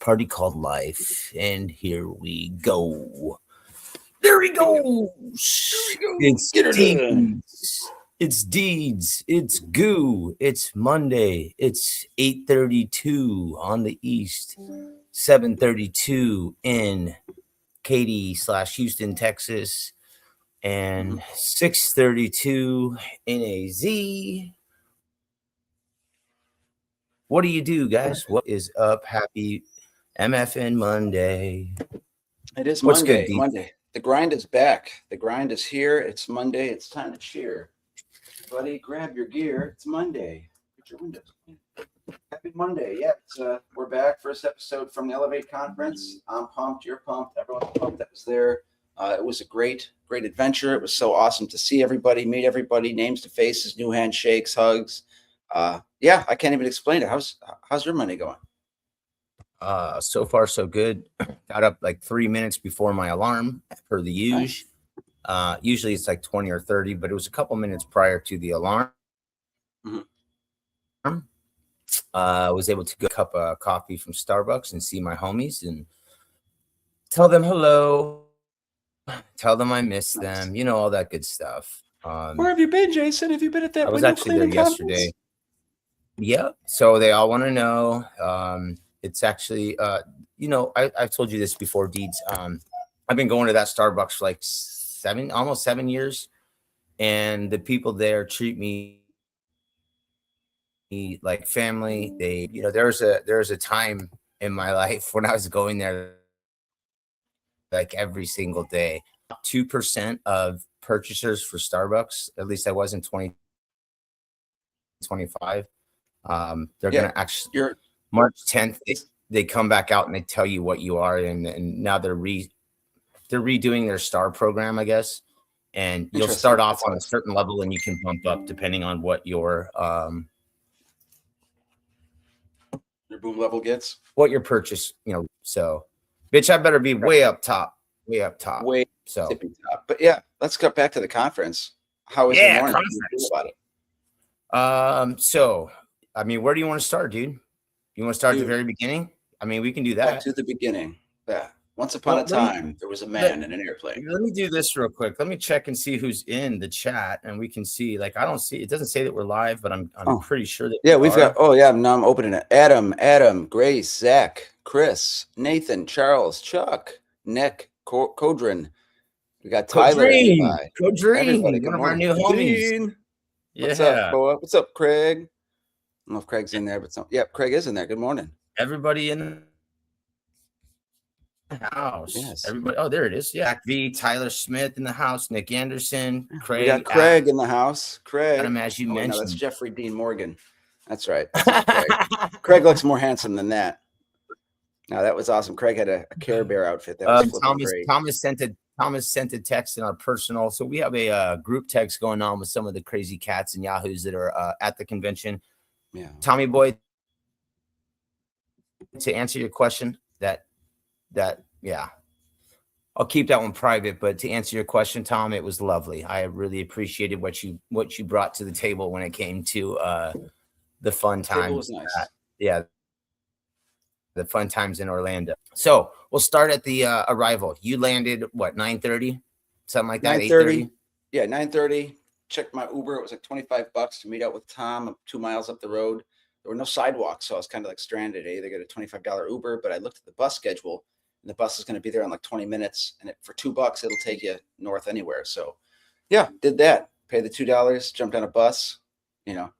party called life. And here we go. There he goes. It's deeds. It's deeds. It's goo. It's Monday. It's 8:32 on the East. 7:32 in Katy/Houston, Texas. And 6:32 in AZ. What do you do, guys? What is up? Happy MFN Monday. It is What's Monday. good, Monday. The grind is back. The grind is here. It's Monday. It's time to cheer. Buddy, grab your gear. It's Monday. Put your windows clean. Happy Monday. Yeah, we're back. First episode from the Elevate Conference. I'm pumped. You're pumped. Everyone's pumped that was there. It was a great adventure. It was so awesome to see everybody, meet everybody, names to faces, new handshakes, hugs. Yeah, I can't even explain it. How's your Monday going? So far so good. Got up like 3 minutes before my alarm per the usual. Usually it's like 20 or 30, but it was a couple minutes prior to the alarm. I was able to get a cup of coffee from Starbucks and see my homies and tell them hello, tell them I miss them, you know, all that good stuff. Where have you been, Jason? Have you been at that? I was actually there yesterday. Yeah, so they all want to know. It's actually, I've told you this before, Deeds. I've been going to that Starbucks for like almost 7 years, and the people there treat me like family. They, there's a time in my life when I was going there like every single day. 2% of purchasers for Starbucks, at least I was in 2025. They're gonna actually March 10th. They come back out and they tell you what you are, and now they're redoing their star program, I guess. And you'll start off on a certain level, and you can bump up depending on what your boom level gets, what your purchase. So, bitch, I better be way up top, tippy top. But yeah, let's get back to the conference. How was your morning? How do you feel about it? So, I mean, where do you want to start, dude? You want to start at the very beginning? I mean, we can do that. Back to the beginning. Yeah. Once upon a time, there was a man in an airplane. Let me do this real quick. Let me check and see who's in the chat, and we can see. Like, I don't see. It doesn't say that we're live, but I'm pretty sure that. Yeah, we've got. Oh yeah, now I'm opening it. Adam, Grace, Zach, Chris, Nathan, Charles, Chuck, Nick, Kodrin. We got Tyler. Kodrin, one of our new homies. What's up, Boa? What's up, Craig? I don't know if Craig's in there, but Craig is in there. Good morning. Everybody in the house. Yes. Everybody. Oh, there it is. Yeah. V. Tyler Smith in the house. Nick Anderson. Craig. We got Craig in the house. Craig. As you mentioned. No, that's Jeffrey Dean Morgan. That's right. That's Craig. Craig looks more handsome than that. Now that was awesome. Craig had a Care Bear outfit. That was great. Thomas sent a text in our personal. So we have a group text going on with some of the crazy cats and yahoos that are at the convention. Yeah. Tommy boy, to answer your question, I'll keep that one private, but to answer your question, Tom, it was lovely. I really appreciated what you brought to the table when it came to the fun times. It was nice. The fun times in Orlando. So we'll start at the arrival. You landed what, 9:30, something like that. 8:30. Yeah, 9:30. Checked my Uber. It was like $25 to meet up with Tom 2 miles up the road. There were no sidewalks, so I was kind of like stranded. I either get a $25 Uber, but I looked at the bus schedule, and the bus is going to be there in like 20 minutes, and for $2, it'll take you north anywhere. So, yeah, did that. Paid the $2, jumped on a bus. Got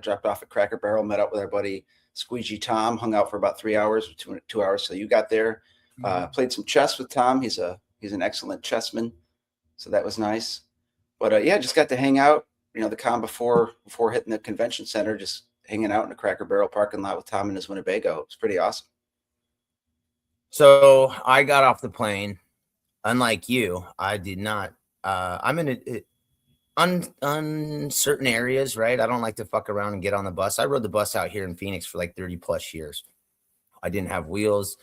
dropped off at Cracker Barrel, met up with our buddy Squeegee Tom, hung out for about 3 hours, 2 hours. So you got there, played some chess with Tom. He's an excellent chessman, so that was nice. But just got to hang out. The calm before hitting the convention center, just hanging out in the Cracker Barrel parking lot with Tom and his Winnebago. It was pretty awesome. So I got off the plane. Unlike you, I did not. I'm in uncertain areas, right? I don't like to fuck around and get on the bus. I rode the bus out here in Phoenix for like 30 plus years. I didn't have wheels.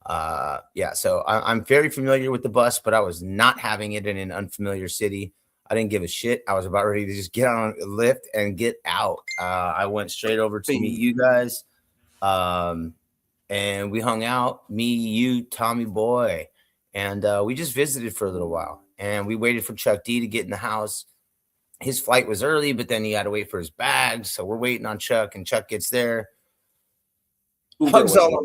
So I'm very familiar with the bus, but I was not having it in an unfamiliar city. I didn't give a shit. I was about ready to just get on a lift and get out. I went straight over to meet you guys. and we hung out, me, you, Tommy Boy, and we just visited for a little while. And we waited for Chuck D to get in the house. His flight was early, but then he had to wait for his bags. So we're waiting on Chuck, and Chuck gets there. Hugs all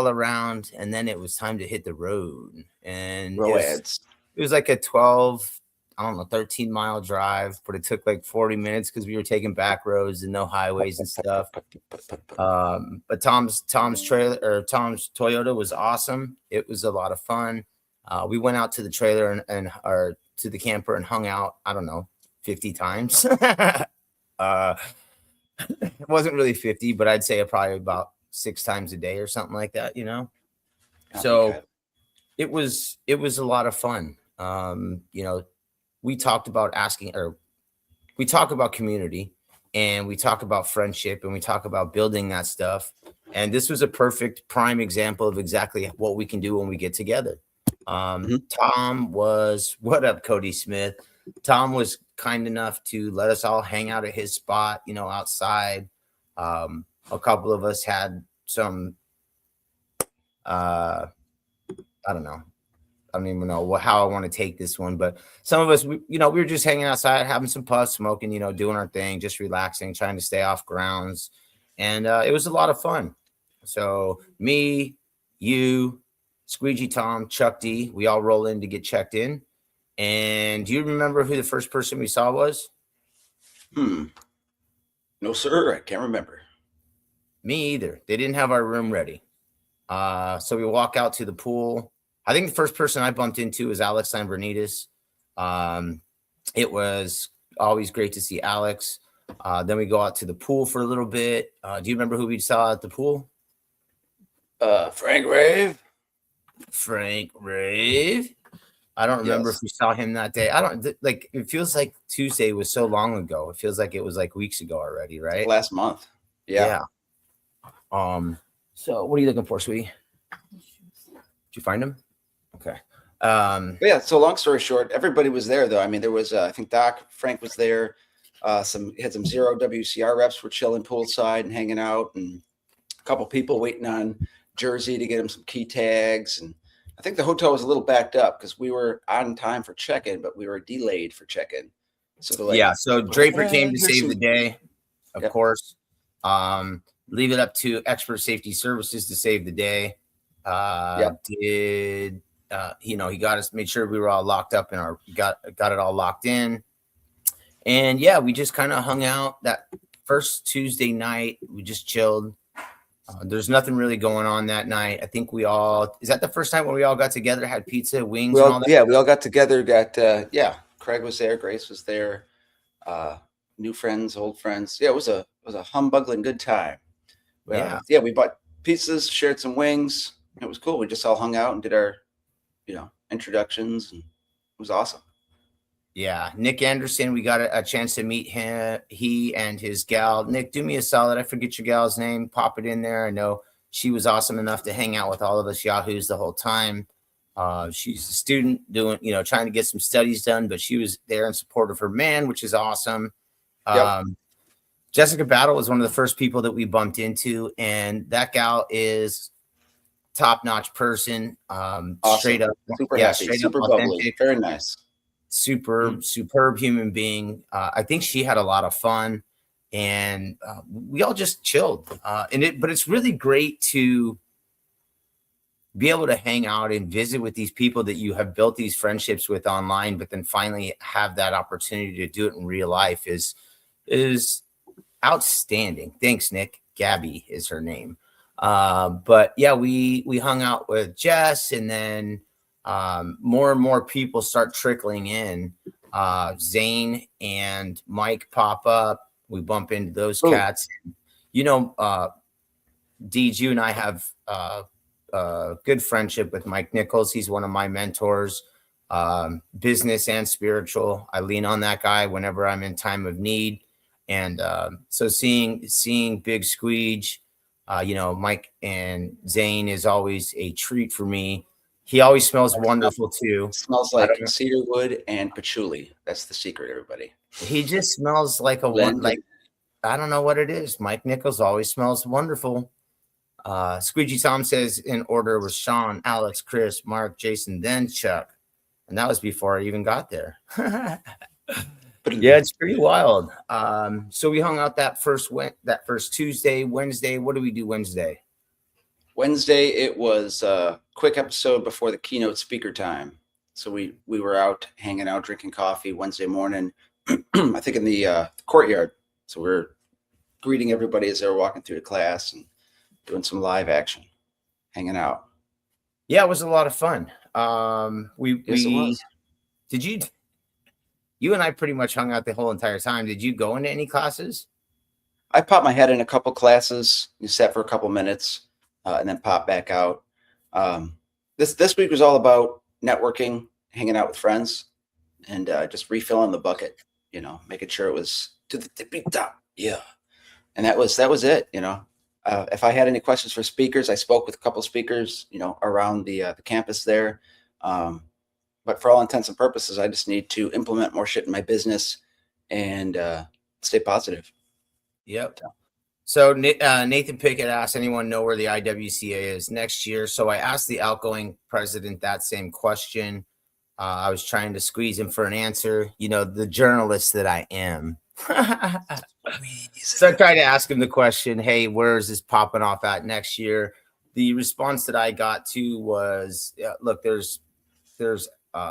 around, and then it was time to hit the road. And it was like a 13-mile drive, but it took like 40 minutes because we were taking back roads and no highways and stuff. But Tom's Toyota was awesome. It was a lot of fun. We went out to the trailer and to the camper and hung out, I don't know, 50 times. It wasn't really 50, but I'd say probably about 6 times a day or something like that, you know? So it was a lot of fun. You know, we talk about community, and we talk about friendship, and we talk about building that stuff. And this was a perfect prime example of exactly what we can do when we get together. Tom was, what up, Cody Smith? Tom was kind enough to let us all hang out at his spot, you know, outside. A couple of us had some, I don't know. I don't even know how I want to take this one, but some of us, we were just hanging outside, having some puffs, smoking, you know, doing our thing, just relaxing, trying to stay off grounds. And it was a lot of fun. So me, you, Squeegee Tom, Chuck D, we all roll in to get checked in. And do you remember who the first person we saw was? No, sir. I can't remember. Me either. They didn't have our room ready. So we walk out to the pool. I think the first person I bumped into was Alex Lambrinides. It was always great to see Alex. Then we go out to the pool for a little bit. Do you remember who we saw at the pool? Frank Rave. I don't remember if we saw him that day. I don't like. It feels like Tuesday was so long ago. It feels like it was like weeks ago already, right? Last month. Yeah. So what are you looking for, sweetie? Did you find him? Okay. Yeah. So long story short, everybody was there though. I mean, there was I think Frank was there. Had some Zero WCR reps were chilling poolside and hanging out, and a couple people waiting on Jersey to get him some key tags. And I think the hotel was a little backed up because we were on time for check-in, but we were delayed for check-in. So so Draper came to save the day, of course. Leave it up to Expert Safety Services to save the day. He got us, made sure we were all locked up and got it all locked in. And yeah, we just kind of hung out that first Tuesday night. We just chilled. There's nothing really going on that night. I think is that the first time when we all got together, had pizza, wings, and all that? Yeah, we all got together. Craig was there. Grace was there. New friends, old friends. Yeah, it was a humbugling good time. We bought pizzas, shared some wings. It was cool. We just all hung out and did our, introductions, and it was awesome. Yeah, Nick Anderson, we got a chance to meet him. He and his gal. Nick, do me a solid. I forget your gal's name. Pop it in there. I know she was awesome enough to hang out with all of us yahoos the whole time. She's a student doing, trying to get some studies done, but she was there in support of her man, which is awesome. Jessica Battle was one of the first people that we bumped into, and that gal is top-notch person. Awesome. Straight up, super happy, super bubbly, very nice. Superb human being. I think she had a lot of fun, and we all just chilled. But it's really great to be able to hang out and visit with these people that you have built these friendships with online, but then finally have that opportunity to do it in real life is outstanding. Thanks, Nick. Gabby is her name. But yeah, we hung out with Jess, and then more and more people start trickling in. Zane and Mike pop up. We bump into those cats. Deej, you and I have a good friendship with Mike Nichols. He's one of my mentors, business and spiritual. I lean on that guy whenever I'm in time of need. And so seeing Big Squeege, Mike and Zane is always a treat for me. He always smells wonderful too. Smells like cedar wood and patchouli. That's the secret, everybody. He just smells like I don't know what it is. Mike Nichols always smells wonderful. Squeegee Tom says in order was Sean, Alex, Chris, Mark, Jason, then Chuck. And that was before I even got there. Yeah, it's pretty wild. So we hung out that first Tuesday. Wednesday, what do we do Wednesday? Wednesday, it was a quick episode before the keynote speaker time. So we were out hanging out, drinking coffee Wednesday morning, I think in the courtyard. So we are greeting everybody as they were walking through the class and doing some live action, hanging out. Yeah, it was a lot of fun. Did you and I pretty much hung out the whole entire time. Did you go into any classes? I popped my head in a couple classes. You sat for a couple minutes and then popped back out. This week was all about networking, hanging out with friends, and just refilling the bucket. Making sure it was to the tippy top. Yeah, and that was it. If I had any questions for speakers, I spoke with a couple speakers. Around the campus there. But for all intents and purposes, I just need to implement more shit in my business and stay positive. Yep. So Nathan Pickett asked, anyone know where the IWCA is next year? So I asked the outgoing president that same question. I was trying to squeeze him for an answer. The journalist that I am. So I tried to ask him the question, hey, where is this popping off at next year? The response that I got to was, look, there's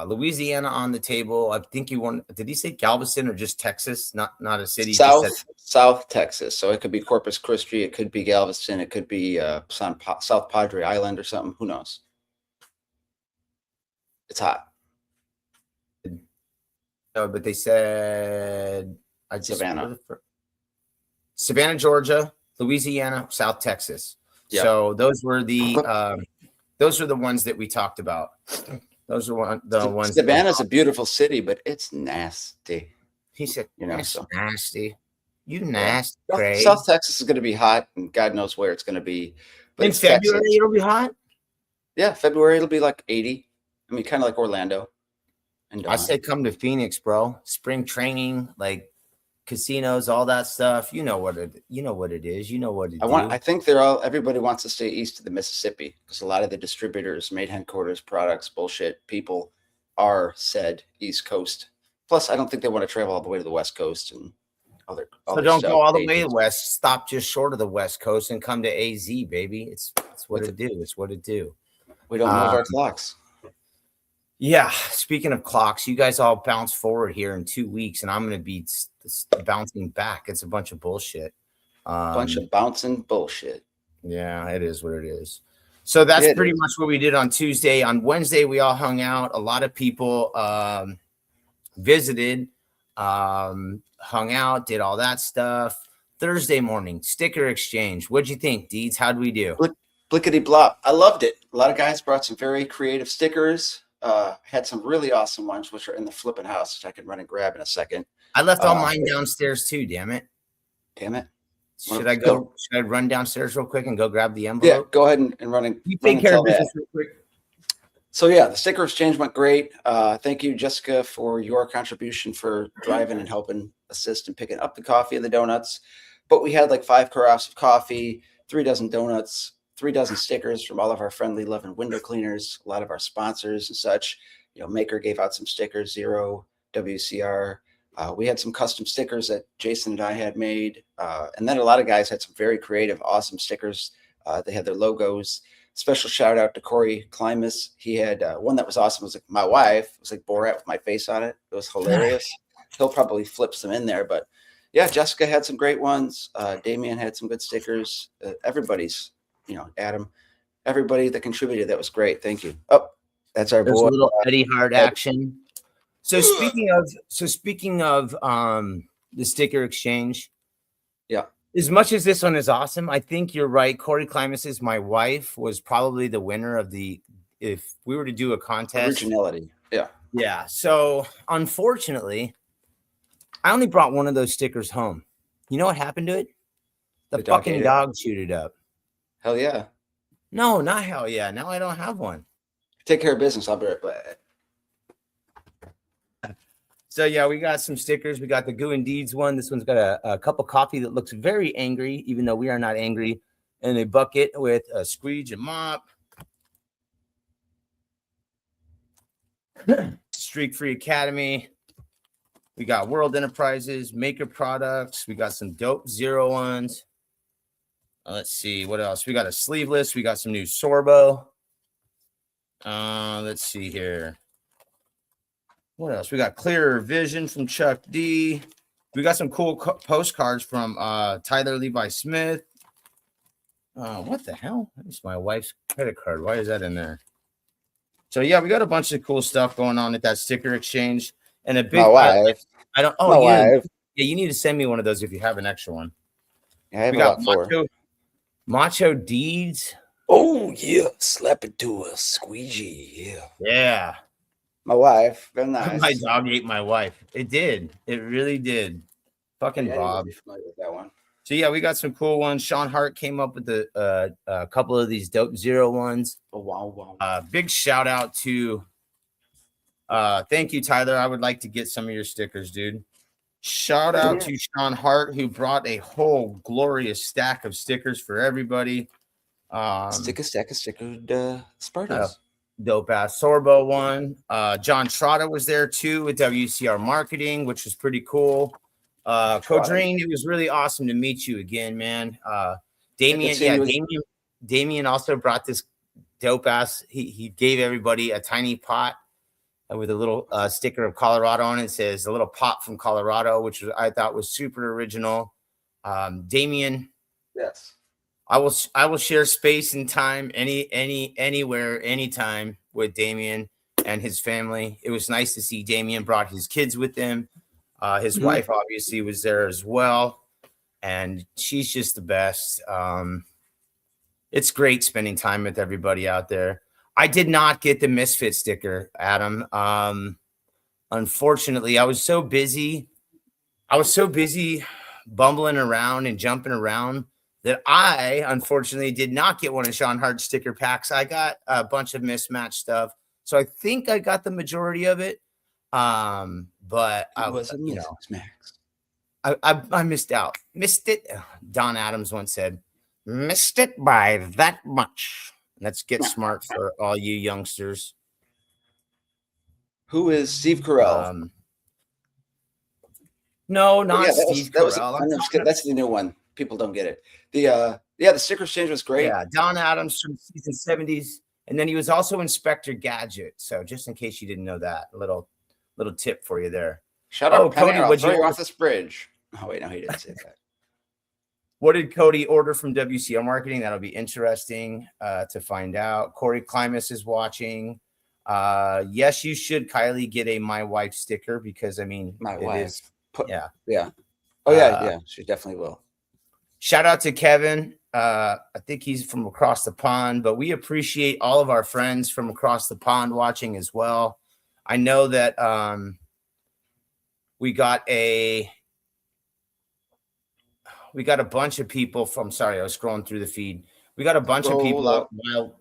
Louisiana on the table. I think did he say Galveston or just Texas? Not a city. South Texas. So it could be Corpus Christi. It could be Galveston. It could be South Padre Island or something. Who knows? It's hot. No, but they said Savannah, Georgia, Louisiana, South Texas. Yep. So those were the ones that we talked about. Those are the ones. Savannah's a beautiful city, but it's nasty. He said, nasty. You nasty. Yeah. South Texas is going to be hot, and God knows where it's going to be. But in February, it'll be hot? Yeah, February, it'll be like 80. I mean, kind of like Orlando. I say come to Phoenix, bro. Spring training, like casinos, all that stuff. You know what it is. You know what it is. I think everybody wants to stay east of the Mississippi because a lot of the distributors, made headquarters, products, bullshit, people are said East Coast. Plus, I don't think they want to travel all the way to the West Coast and other. So don't go all the way west. Stop just short of the West Coast and come to AZ, baby. It's what it do. It's what it do. We don't move our clocks. Yeah. Speaking of clocks, you guys all bounce forward here in 2 weeks, and I'm going to be bouncing back. It's a bunch of bullshit. Bunch of bouncing bullshit. Yeah, it is what it is. So that's pretty much what we did on Tuesday. On Wednesday, we all hung out. A lot of people visited, hung out, did all that stuff. Thursday morning, sticker exchange. What'd you think, Deeds? How'd we do? Blickety blop. I loved it. A lot of guys brought some very creative stickers. Had some really awesome ones, which are in the flipping house, which I can run and grab in a second. I left all mine downstairs too. Damn it. Should I run downstairs real quick and go grab the envelope? Yeah, go ahead and run and take care of business real quick. So yeah, the sticker exchange went great. Thank you, Jessica, for your contribution for driving and helping assist in picking up the coffee and the donuts. But we had like 5 carafes of coffee, 3 dozen donuts, 3 dozen stickers from all of our friendly loving window cleaners, a lot of our sponsors and such. Maker gave out some stickers, Zero, WCR. We had some custom stickers that Jason and I had made. And then a lot of guys had some very creative, awesome stickers. They had their logos. Special shout out to Corey Klimas. He had one that was awesome. It was like my wife. It was like Borat with my face on it. It was hilarious. He'll probably flip some in there. But yeah, Jessica had some great ones. Damian had some good stickers. Everybody's, Adam, everybody that contributed, that was great. Thank you. Oh, that's our boy. A little Eddie Hart action. So speaking of the sticker exchange, yeah. As much as this one is awesome, I think you're right. Corey Klimas, my wife, was probably the winner of if we were to do a contest. Originality. Yeah. Yeah. So unfortunately, I only brought one of those stickers home. You know what happened to it? The fucking dog chewed it up. Hell yeah. No, not hell yeah. Now I don't have one. Take care of business. I'll be right back. So yeah, we got some stickers. We got the Goo and Deeds one. This one's got a cup of coffee that looks very angry, even though we are not angry. and a bucket with a squeege and mop. Streak Free Academy. We got World Enterprises, Maker Products. We got some dope 01s. Let's see what else. We got a sleeveless. We got some new Sorbo. Let's see here. What else? We got Clearer Vision from Chuck D. We got some cool postcards from Tyler Levi Smith. What the hell? It's my wife's credit card. Why is that in there? So yeah, we got a bunch of cool stuff going on at that sticker exchange. And a big My wife. I don't. Oh, yeah. You need to send me one of those if you have an extra one. Yeah, I have we about got 4. Macho Deeds. Oh yeah, slap it to a squeegee. Yeah. Yeah. My wife. Very nice. My dog ate my wife. It did. It really did. Fucking Yeah, Bob. be familiar with that one. So yeah, we got some cool ones. Sean Hart came up with a couple of these dope 01s. Oh wow. Big shout out to thank you, Tyler. I would like to get some of your stickers, dude. Shout out to Sean Hart, who brought a whole glorious stack of stickers for everybody. Stick a stack of stickered Spartans. Dope ass Sorbo one. John Trotta was there too with WCR Marketing, which was pretty cool. Codrine, it was really awesome to meet you again, man. Damien also brought this dope ass. He gave everybody a tiny pot with a little sticker of Colorado on it. It says a little pot from Colorado, which I thought was super original. Damien, yes, I will share space and time anywhere, anytime with Damien and his family. It was nice to see Damien brought his kids with him. His wife obviously was there as well, and she's just the best. It's great spending time with everybody out there. I did not get the Misfit sticker, Adam. Unfortunately, I was so busy bumbling around and jumping around that I unfortunately did not get one of Sean Hart's sticker packs. I got a bunch of mismatched stuff, so I think I got the majority of it. But I was, I missed out. Missed it. Don Adams once said, "Missed it by that much." Let's get smart for all you youngsters. Who is Steve Carell? No, not Steve Carell. That's the new one. People don't get it. The sticker exchange was great. Yeah, Don Adams from season 70s, and then he was also Inspector Gadget. So just in case you didn't know that, a little tip for you there. Shout out, Cody. I'll throw you off this bridge. Oh wait, no, he didn't say that. What did Cody order from WCR Marketing? That'll be interesting to find out. Corey Klimas is watching. Yes, you should, Kylie, get a My Wife sticker because, I mean, my wife. Yeah. Oh, yeah, she definitely will. Shout out to Kevin. I think he's from across the pond, but we appreciate all of our friends from across the pond watching as well. I know that we got a bunch of people from, sorry, I was scrolling through the feed. We got a bunch of people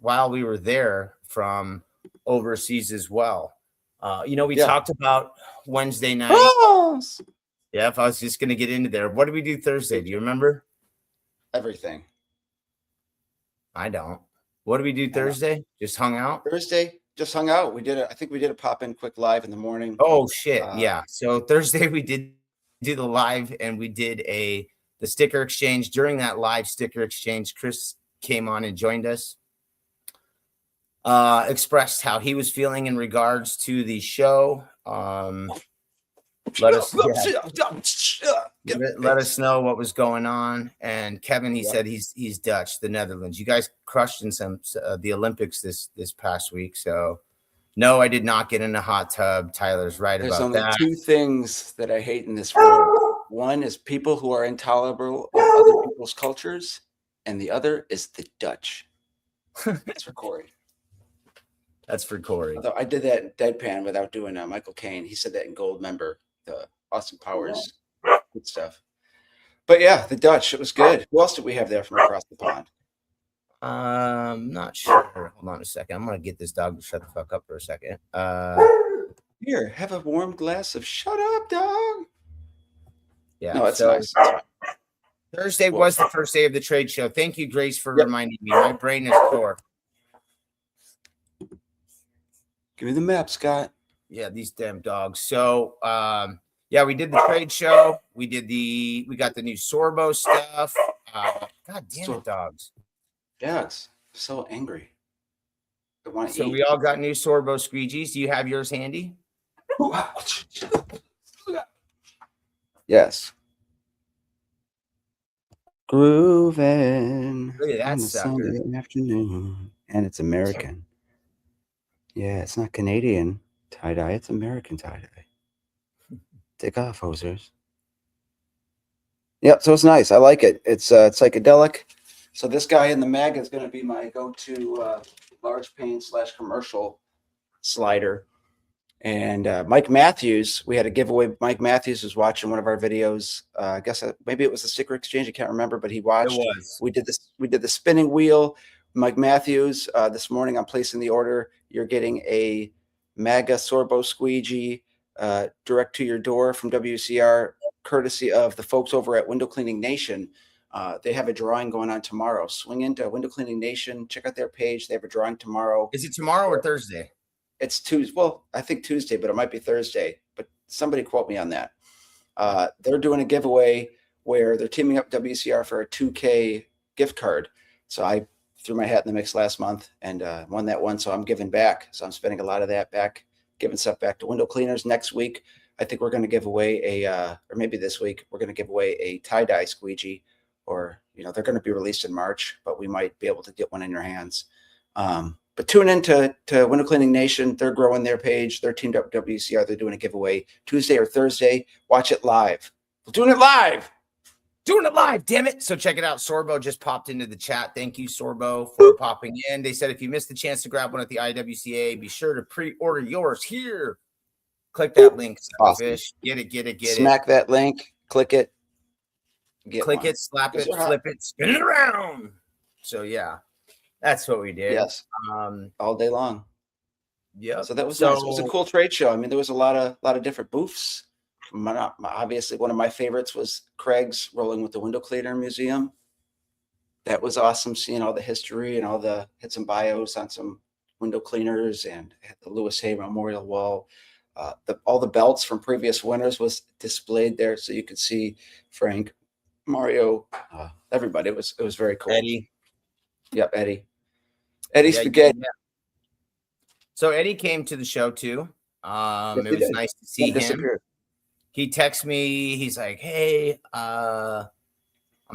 while we were there from overseas as well. We talked about Wednesday night. Yeah, if I was just going to get into there. What did we do Thursday? Do you remember? Everything. I don't. What did we do Thursday? Just hung out? Thursday, just hung out. I think we did a pop-in quick live in the morning. Oh, shit. Yeah. So Thursday we did do the live, and we did the sticker exchange. During that live sticker exchange, Chris came on and joined us. Expressed how he was feeling in regards to the show. Let us know what was going on. And Kevin, he said he's Dutch, the Netherlands. You guys crushed in some the Olympics this past week. So no, I did not get in a hot tub. Tyler's right about that. There's only two things that I hate in this world. One is people who are intolerable of other people's cultures, and the other is the Dutch. That's for Corey. That's for Corey. Although I did that deadpan without doing Michael Caine. He said that in Gold Member, the Austin Powers, good stuff. But yeah, the Dutch, it was good. Who else did we have there from across the pond? Not sure. Hold on a second. I'm gonna get this dog to shut the fuck up for a second. Here, have a warm glass of shut up, dog. Yeah, no, it's so, nice. Thursday Well, was the first day of the trade show. Thank you, Grace, for Yep. reminding me. My brain is sore. Give me the map, Scott. Yeah, these damn dogs. So, yeah, we did the trade show. We got the new Sorbo stuff. God damn it, dogs. Dogs. So angry. I want to So eat. we all got new Sorbo squeegees. Do you have yours handy? Yes. Grooving Look at that on a sucker. Sunday afternoon. And it's American. Yeah, it's not Canadian tie-dye. It's American tie-dye. Take off, hosers. Yep, so it's nice. I like it. It's psychedelic. So this guy in the mag is going to be my go-to large pane / commercial slider. And Mike Matthews, we had a giveaway. Mike Matthews was watching one of our videos. I guess maybe it was the sticker exchange. I can't remember, but he watched. It was. We did this. We did the spinning wheel. Mike Matthews. This morning, I'm placing the order. You're getting a MAGA Sorbo squeegee direct to your door from WCR, courtesy of the folks over at Window Cleaning Nation. They have a drawing going on tomorrow. Swing into Window Cleaning Nation. Check out their page. They have a drawing tomorrow. Is it tomorrow or Thursday? It's Tuesday. Well, I think Tuesday, but it might be Thursday. But somebody quote me on that. They're doing a giveaway where they're teaming up WCR for a 2K gift card. So I threw my hat in the mix last month and won that one. So I'm giving back. So I'm spending a lot of that back, giving stuff back to window cleaners. Next week, I think we're going to give away or maybe this week, we're going to give away a tie-dye squeegee. Or, they're going to be released in March, but we might be able to get one in your hands. But tune in to Window Cleaning Nation. They're growing their page. They're teamed up with WCR. They're doing a giveaway Tuesday or Thursday. Watch it live. We're doing it live. Doing it live, damn it. So check it out. Sorbo just popped into the chat. Thank you, Sorbo, for popping in. They said if you missed the chance to grab one at the IWCA, be sure to pre-order yours here. Click that link, Awesome. Fish. Get it. Smack that link. Click it. Click it, slap it, flip it, spin it around. So, yeah. That's what we did. Yes. All day long. Yeah. So that was nice. It was a cool trade show. I mean, there was a lot of different booths. Obviously, one of my favorites was Craig's Rolling with the Window Cleaner Museum. That was awesome, seeing all the history and had some bios on some window cleaners, and had the Lewis Hay Memorial Wall. All the belts from previous winners was displayed there, so you could see Frank, Mario, everybody. It was very cool. Eddie. Yep, Eddie. Eddie Spaghetti. Yeah. So Eddie came to the show too. It was nice to see him. He texted me. He's like, "Hey, I'm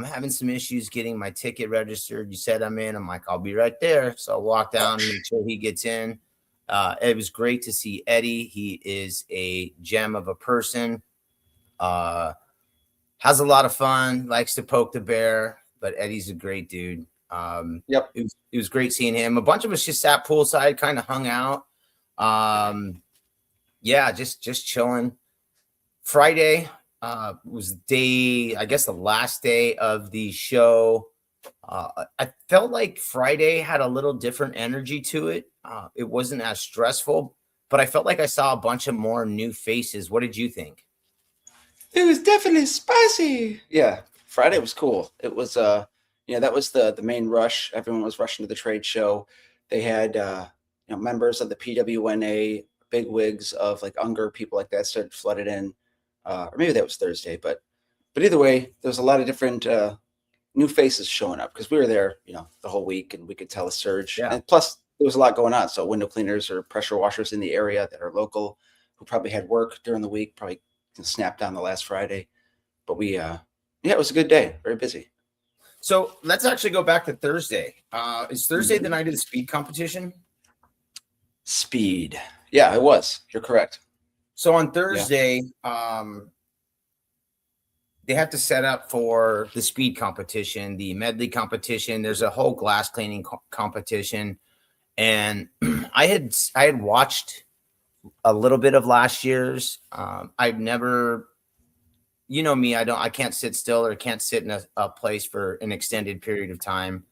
having some issues getting my ticket registered. You said I'm in." I'm like, "I'll be right there." So I walk down and make sure he gets in. It was great to see Eddie. He is a gem of a person. Has a lot of fun. Likes to poke the bear, but Eddie's a great dude. Yep. It was great seeing him. A bunch of us just sat poolside, kind of hung out. Yeah, just chilling. Friday was the last day of the show. I felt like Friday had a little different energy to it. It wasn't as stressful, but I felt like I saw a bunch of more new faces. What did you think? It was definitely spicy. Yeah, Friday was cool. It was that was the main rush. Everyone was rushing to the trade show. They had members of the PWNA, big wigs of like Unger, people like that started flooded in. Or maybe that was Thursday, but either way, there's a lot of different new faces showing up because we were there, the whole week, and we could tell a surge. Yeah. And plus, there was a lot going on. So window cleaners or pressure washers in the area that are local, who probably had work during the week, probably snapped on the last Friday. But it was a good day, very busy. So let's actually go back to Thursday. Is Thursday the night of the speed competition? Speed. Yeah, it was. You're correct. So on Thursday, they have to set up for the speed competition, the medley competition. There's a whole glass cleaning competition. And I had watched a little bit of last year's. I've never, me, I can't sit still or can't sit in a place for an extended period of time.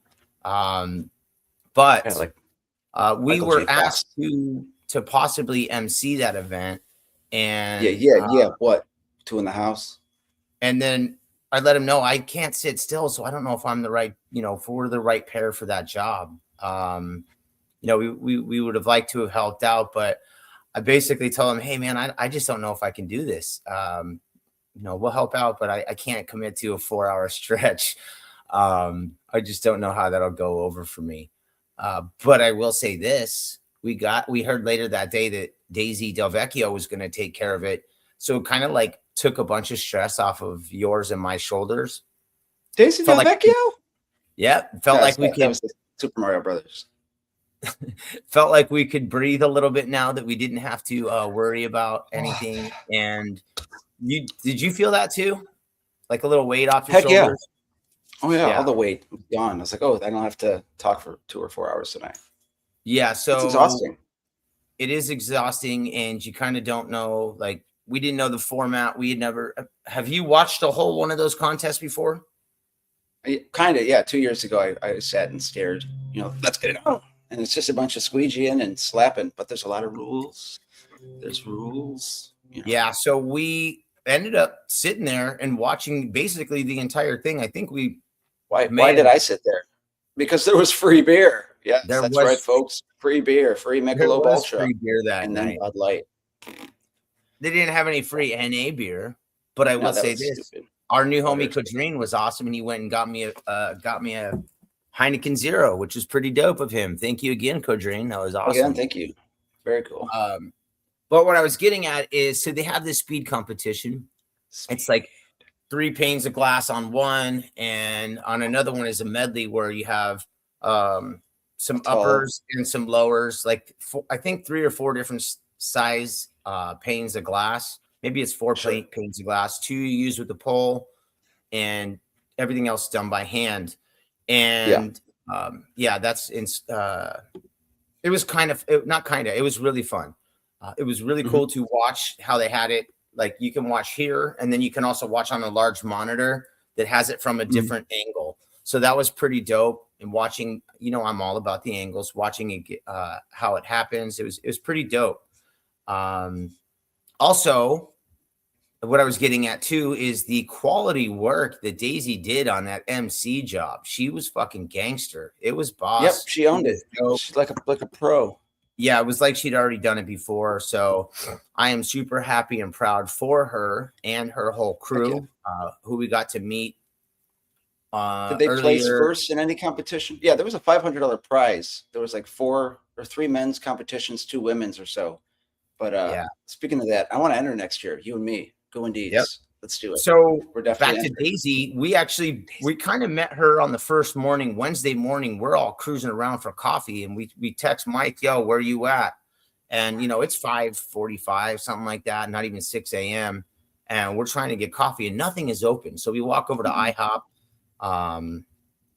But we were asked to possibly MC that event. And yeah. What? Two in the house. And then I let him know I can't sit still, so I don't know if I'm the right, if we're the right pair for that job. We would have liked to have helped out, but I basically told him, hey man, I just don't know if I can do this. We'll help out, but I can't commit to a 4-hour stretch. I just don't know how that'll go over for me. But I will say this, we heard later that day that Daisy Del Vecchio was going to take care of it. So it kind of like took a bunch of stress off of yours and my shoulders. Daisy Del Vecchio? Yeah. Felt like we could. That was the Super Mario Brothers. Felt like we could breathe a little bit now that we didn't have to worry about anything. And did you feel that too? Like a little weight off your shoulders? Yeah. Oh yeah, all the weight was gone. I was like, oh, I don't have to talk for 2 or 4 hours tonight. Yeah, so it's exhausting. It is exhausting, and you kind of don't know. Like, we didn't know the format. We had never. Have you watched a whole one of those contests before? Kind of, yeah. 2 years ago, I sat and stared. Let's get it out. And it's just a bunch of squeegeeing and slapping, but there's a lot of rules. There's rules. Yeah, so we ended up sitting there and watching basically the entire thing. I think we. Why did I sit there? Because there was free beer. Yes, that's right, folks. Free beer, free Michelob Ultra, free beer that and night. Then Bud Light. They didn't have any free NA beer, but I will say this: stupid. Our new homie Klodzinski was awesome, and he went and got me a Heineken Zero, which is pretty dope of him. Thank you again, Klodzinski. That was awesome. Again, thank you. Very cool. But what I was getting at is, so they have this speed competition. It's like 3 panes of glass on one, and on another one is a medley where you have some uppers and some lowers, like I think 3 or 4 different size panes of glass. Maybe it's 4 panes of glass. 2 you use with the pole, and everything else done by hand. And that's it was it was really fun. It was really cool to watch how they had it. Like, you can watch here, and then you can also watch on a large monitor that has it from a different angle. So that was pretty dope. And watching, I'm all about the angles, watching it, how it happens. It was pretty dope. Also, what I was getting at too is the quality work that Daisy did on that MC job. She was fucking gangster. It was boss. Yep, she owned it. She's like a pro. Yeah, it was like she'd already done it before. So I am super happy and proud for her and her whole crew, who we got to meet. Did they place first in any competition? Yeah, there was a $500 prize. There was like 4 or 3 men's competitions, 2 women's or so. But speaking of that, I want to enter next year. You and me, go Indeeds. Yep. Let's do it. So we're definitely back to Daisy. We kind of met her on the first morning, Wednesday morning. We're all cruising around for coffee, and we text Mike, yo, where you at? And it's 5:45, something like that, not even 6 a.m. And we're trying to get coffee, and nothing is open. So we walk over to IHOP.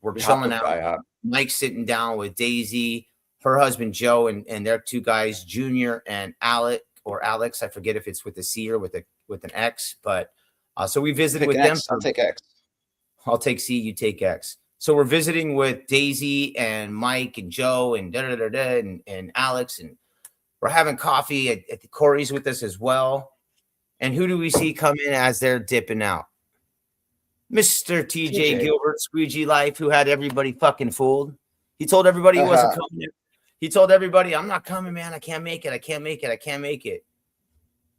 We're chilling out. IHOP. Mike's sitting down with Daisy, her husband Joe, and their 2 guys, Junior and Alex. I forget if it's with a C or with an X, but so we visited with them. I'll take X. I'll take C. You take X. So we're visiting with Daisy and Mike and Joe and and Alex, and we're having coffee at the Corey's with us as well. And who do we see come in as they're dipping out? Mr. TJ Gilbert, Squeegee Life, who had everybody fucking fooled. He told everybody he wasn't coming. He told everybody, I'm not coming, man. I can't make it.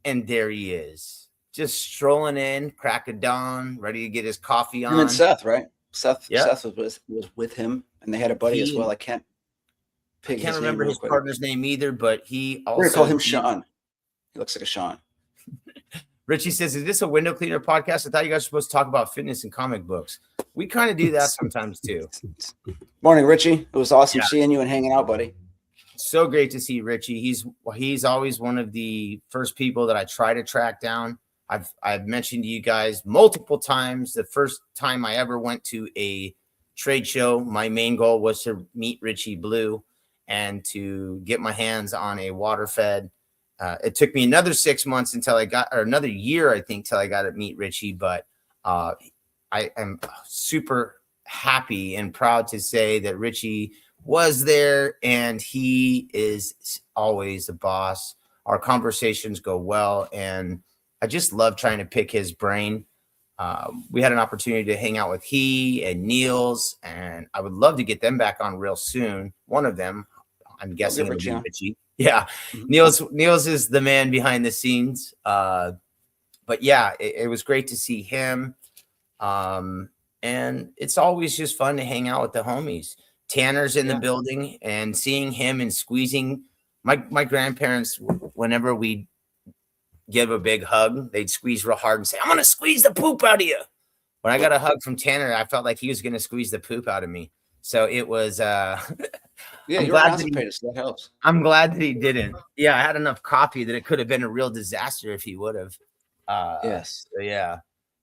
And there he is. Just strolling in, crack of dawn, ready to get his coffee on. Him and Seth, right? Seth was with him, and they had a buddy as well. I can't remember his partner's name either, but he also. We're gonna call him Sean. He looks like a Sean. Richie says, "Is this a window cleaner podcast? I thought you guys were supposed to talk about fitness and comic books. We kind of do that sometimes too." Morning, Richie. It was awesome seeing you and hanging out, buddy. So great to see Richie. He's always one of the first people that I try to track down. I've mentioned to you guys multiple times, the first time I ever went to a trade show, my main goal was to meet Richie Blue and to get my hands on a water fed. It took me another 6 months another year, I think, till I got to meet Richie. But I am super happy and proud to say that Richie was there, and he is always the boss. Our conversations go well, and I just love trying to pick his brain. We had an opportunity to hang out with he and Niels, and I would love to get them back on real soon. One of them, I'm guessing get it'll be Richie on. Richie. Yeah, Mhm. Niels is the man behind the scenes. But yeah, it was great to see him. And it's always just fun to hang out with the homies. Tanner's in the Yeah. building, and seeing him and squeezing my grandparents, whenever we give a big hug, they'd squeeze real hard and say, "I'm gonna squeeze the poop out of you." When I got a hug from Tanner, I felt like he was gonna squeeze the poop out of me. So it was Yeah, I'm you're glad that he constipated, so that helps. I'm glad that he didn't. Yeah, I had enough coffee that it could have been a real disaster if he would have. Yes. So yeah.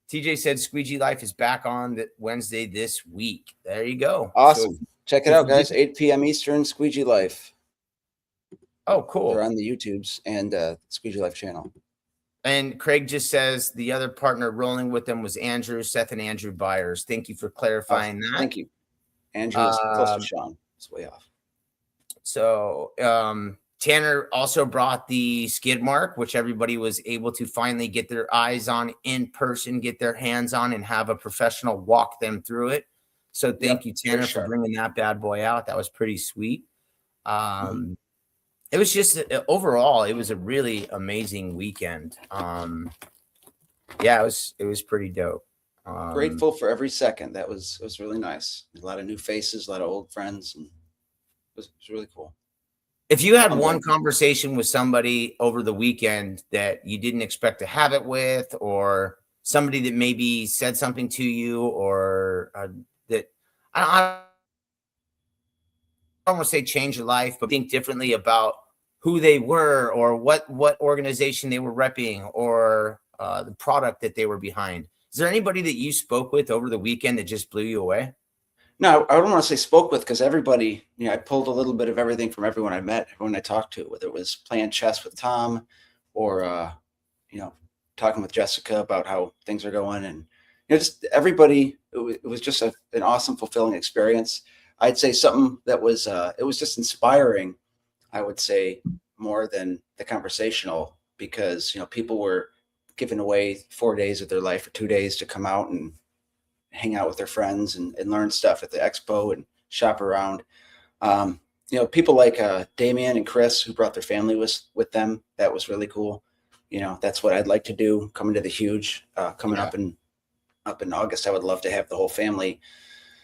TJ said Squeegee Life is back on the Wednesday this week. There you go. Awesome. So Check it if out, you guys. did- 8 p.m. Eastern, Squeegee Life. Oh, They're cool. on the YouTubes and Squeegee Life channel. And Craig just says the other partner rolling with them was Andrew, Seth, and Andrew Byers. Thank you for clarifying that. Thank you. Andrew is close to Sean. It's way off. So Tanner also brought the skid mark, which everybody was able to finally get their eyes on in person, get their hands on, and have a professional walk them through it. So thank you, Tanner, for bringing that bad boy out. That was pretty sweet. It was just overall, it was a really amazing weekend. Yeah, it was pretty dope. Grateful for every second. It was really nice. A lot of new faces, a lot of old friends, and it was really cool. If you had one conversation with somebody over the weekend that you didn't expect to have it with, or somebody that maybe said something to you, or that I don't want to say change your life, but think differently about who they were, or what organization they were repping, or the product that they were behind. Is there anybody that you spoke with over the weekend that just blew you away? No, I don't want to say spoke with, because everybody, I pulled a little bit of everything from everyone I met, everyone I talked to, whether it was playing chess with Tom or, talking with Jessica about how things are going, and, just everybody. It was just an awesome, fulfilling experience. I'd say something that was, it was just inspiring, I would say, more than the conversational, because, people were giving away 4 days of their life or 2 days to come out and hang out with their friends and learn stuff at the expo and shop around. People like Damien and Chris, who brought their family with them. That was really cool. That's what I'd like to do coming to the Huge, coming up in August. I would love to have the whole family,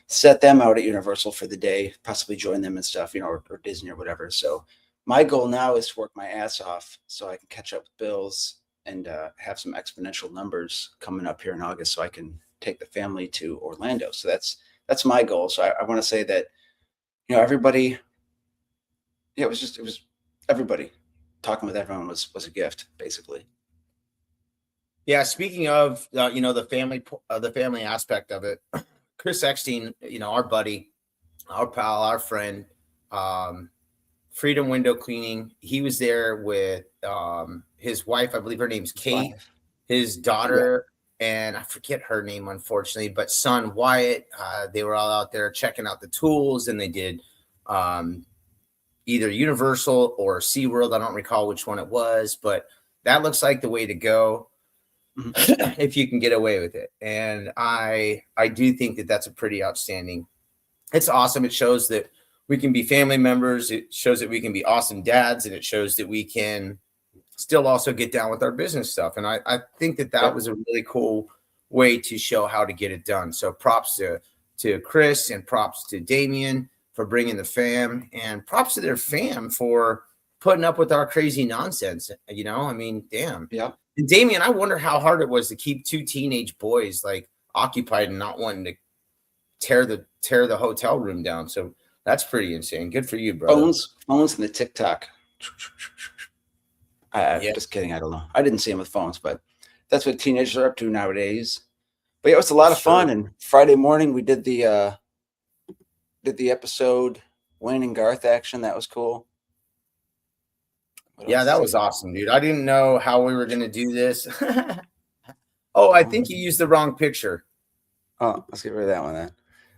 set them out at Universal for the day, possibly join them and stuff, or Disney or whatever. So my goal now is to work my ass off so I can catch up with bills and have some exponential numbers coming up here in August, so I can take the family to Orlando. So that's my goal. So I want to say that, everybody, it was everybody. Talking with everyone was a gift, basically. Yeah. Speaking of, the family aspect of it, Chris Eckstein, our buddy, our pal, our friend, Freedom Window Cleaning. He was there with his wife. I believe her name's Kate, his daughter, and I forget her name, unfortunately, but son Wyatt. They were all out there checking out the tools, and they did either Universal or SeaWorld. I don't recall which one it was, but that looks like the way to go if you can get away with it. And I do think that that's a pretty outstanding. It's awesome. It shows that we can be family members. It shows that we can be awesome dads, and it shows that we can still also get down with our business stuff. And I think that was a really cool way to show how to get it done. So props to Chris, and props to Damien for bringing the fam, and props to their fam for putting up with our crazy nonsense. I mean, damn. Yeah. And Damien, I wonder how hard it was to keep two teenage boys like occupied and not wanting to tear the hotel room down. So that's pretty insane. Good for you, bro. Phones and the TikTok. Just kidding. I don't know. I didn't see them with phones, but that's what teenagers are up to nowadays. But yeah, it was a lot of fun. And Friday morning we did the episode Wayne and Garth action. That was cool. Yeah, that was awesome, dude. I didn't know how we were going to do this. Oh, I think you used the wrong picture. Oh, let's get rid of that one then.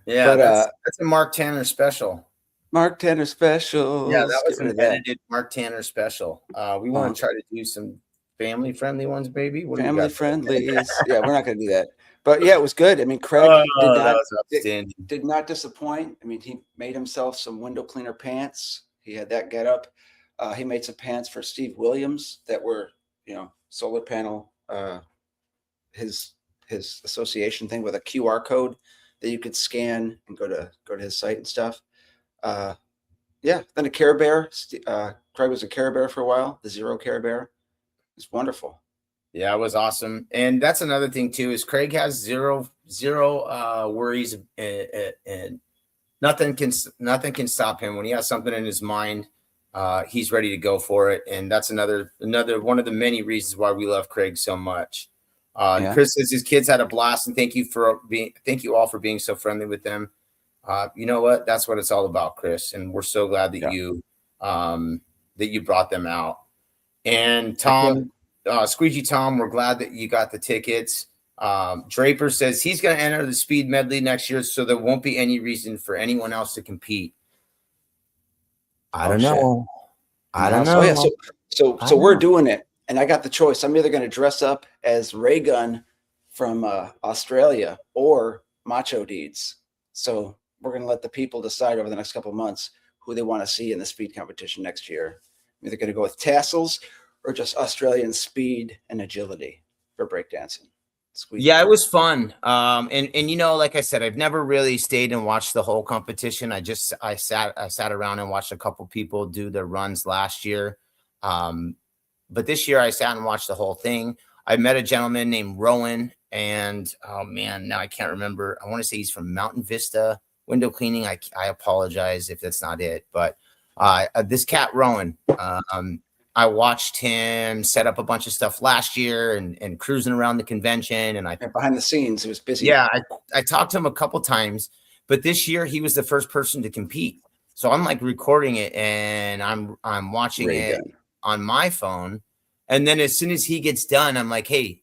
Yeah, but, that's a Mark Tanner special. Mark Tanner special. Yeah, that was an edited Mark Tanner special. We want to try to do some family-friendly ones, baby. Family friendly. Yeah, we're not going to do that. But yeah, it was good. I mean, Craig Oh, that was outstanding. did not disappoint. I mean, he made himself some window cleaner pants. He had that get up. He made some pants for Steve Williams that were, solar panel, his association thing with a QR code that you could scan and go to his site and stuff. Yeah. Then a Care Bear. Craig was a Care Bear for a while. The Zero Care Bear. It's wonderful. Yeah, it was awesome. And that's another thing too, is Craig has zero worries, and nothing can stop him. When he has something in his mind, he's ready to go for it. And that's another one of the many reasons why we love Craig so much. Chris says his kids had a blast, and thank you all for being so friendly with them. You know what? That's what it's all about, Chris. And we're so glad that you brought them out. And Tom, Squeegee Tom, we're glad that you got the tickets. Draper says he's going to enter the speed medley next year, so there won't be any reason for anyone else to compete. I don't know. So we're doing it, and I got the choice. I'm either going to dress up as Ray Gun from Australia or Macho Deeds. So we're going to let the people decide over the next couple of months who they want to see in the speed competition next year. I'm either going to go with tassels or just Australian speed and agility for breakdancing. Yeah, it was fun. And like I said, I've never really stayed and watched the whole competition. I sat around and watched a couple people do their runs last year. But this year I sat and watched the whole thing. I met a gentleman named Rowan, and oh man, now I can't remember. I want to say he's from Mountain Vista Window Cleaning. I apologize if that's not it, but this cat Rowan, I watched him set up a bunch of stuff last year and cruising around the convention. And behind the scenes, he was busy. Yeah, I talked to him a couple times, but this year he was the first person to compete. So I'm like recording it and I'm watching it on my phone. And then as soon as he gets done, I'm like, hey,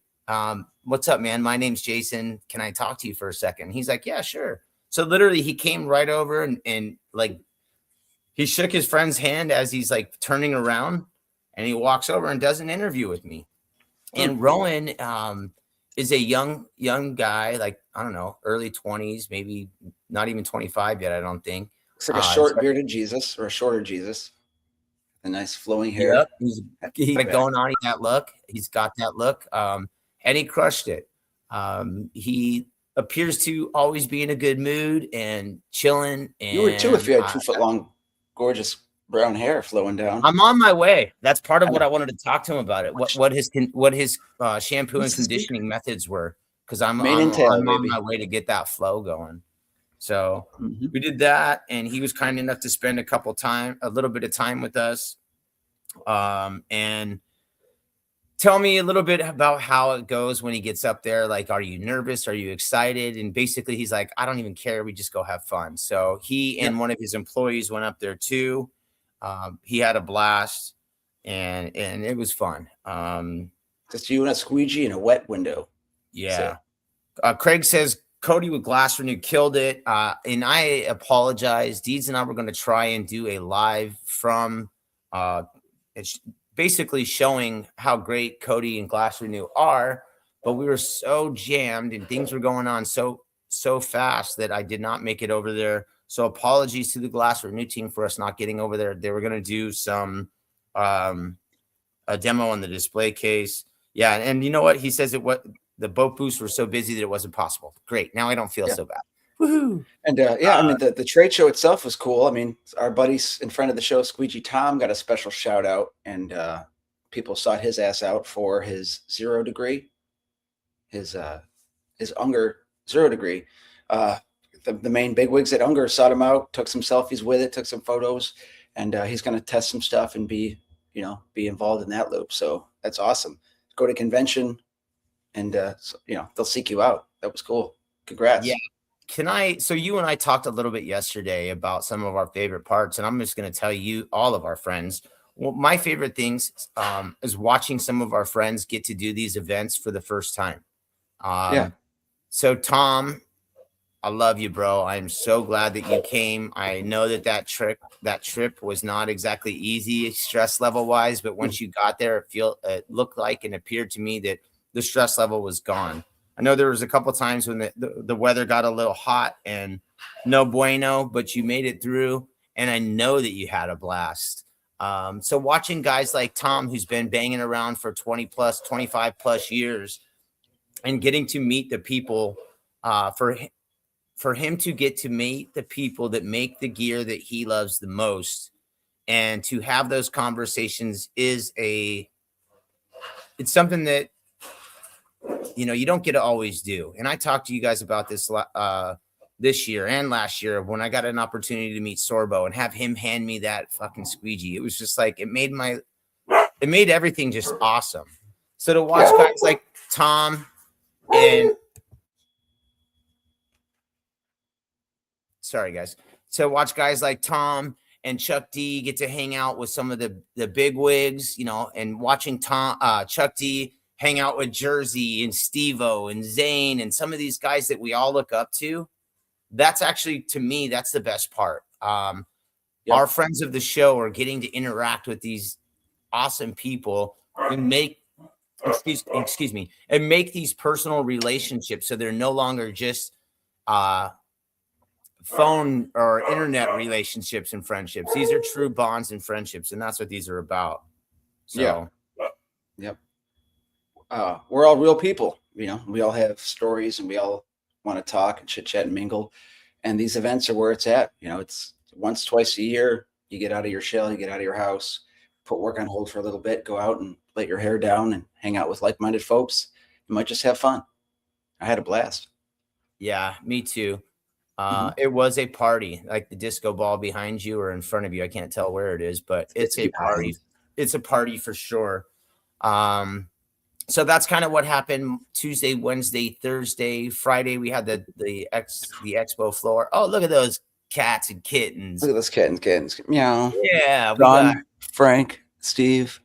what's up, man? My name's Jason. Can I talk to you for a second? He's like, yeah, sure. So literally he came right over and like he shook his friend's hand as he's like turning around. And he walks over and does an interview with me. And Rowan is a young guy, like, I don't know, early 20s, maybe not even 25 yet, I don't think. It's like a short bearded Jesus or a shorter Jesus. A nice flowing hair. Yep. He's like going on that look. He's got that look. And he crushed it. He appears to always be in a good mood and chilling. And you would too if you had 2 foot long, gorgeous brown hair flowing down. I'm on my way. That's part of what I wanted to talk to him about it. What his shampoo and conditioning methods were, because I'm on my way to get that flow going. So we did that, and he was kind enough to spend a little bit of time with us, and tell me a little bit about how it goes when he gets up there. Like, are you nervous? Are you excited? And basically, he's like, I don't even care. We just go have fun. So he and one of his employees went up there too. He had a blast, and it was fun. Just you and a squeegee in a wet window. Yeah. Craig says Cody with Glass Renew killed it. And I apologize. Deeds and I were going to try and do a live from it's basically showing how great Cody and Glass Renew are, but we were so jammed and things were going on so fast that I did not make it over there. So apologies to the Glass Renew team for us not getting over there. They were going to do some a demo on the display case. Yeah, and you know what? He says the boat booths were so busy that it wasn't possible. Great. Now I don't feel so bad. Woohoo. And I mean, the trade show itself was cool. I mean, our buddies in front of the show, Squeegee Tom, got a special shout out, and people sought his ass out for his 0 degree, his Unger 0 degree. The main bigwigs at Unger sought him out, took some selfies with it, took some photos, and he's going to test some stuff and be involved in that loop. So that's awesome. Go to convention, and they'll seek you out. That was cool. Congrats. Yeah. So you and I talked a little bit yesterday about some of our favorite parts, and I'm just going to tell you, all of our friends, my favorite things is watching some of our friends get to do these events for the first time. So Tom, I love you, bro. I'm so glad that you came. I know that trip was not exactly easy stress level wise, but once you got there, it looked like and appeared to me that the stress level was gone. I know there was a couple times when the weather got a little hot and no bueno, but you made it through. And I know that you had a blast. So watching guys like Tom, who's been banging around for 20 plus, 25 plus years, and getting to meet the people, for him to get to meet the people that make the gear that he loves the most, and to have those conversations it's something that, you know, you don't get to always do. And I talked to you guys about this this year and last year when I got an opportunity to meet Sorbo and have him hand me that fucking squeegee. It was just like, it made everything just awesome. So to watch guys like Tom and sorry guys, to watch guys like Tom and Chuck D get to hang out with some of the big wigs, you know, and watching Chuck D hang out with Jersey and Steve-O and Zane and some of these guys that we all look up to. That's actually, to me, that's the best part. Our friends of the show are getting to interact with these awesome people and make, excuse me, and make these personal relationships. So they're no longer just phone or internet relationships and friendships. These are true bonds and friendships, and that's what these are about. So, yep. We're all real people, you know. We all have stories, and we all want to talk and chit chat and mingle. And these events are where it's at. You know, it's once, twice a year. You get out of your shell, you get out of your house, put work on hold for a little bit, go out and let your hair down and hang out with like-minded folks. You might just have fun. I had a blast. Yeah, me too. It was a party, like the disco ball behind you or in front of you. I can't tell where it is, but it's a party. It's a party for sure. So that's kind of what happened Tuesday, Wednesday, Thursday, Friday. We had the expo floor. Oh, look at those cats and kittens. Look at those cat and kittens. Meow. Yeah. We Don, got Frank, Steve.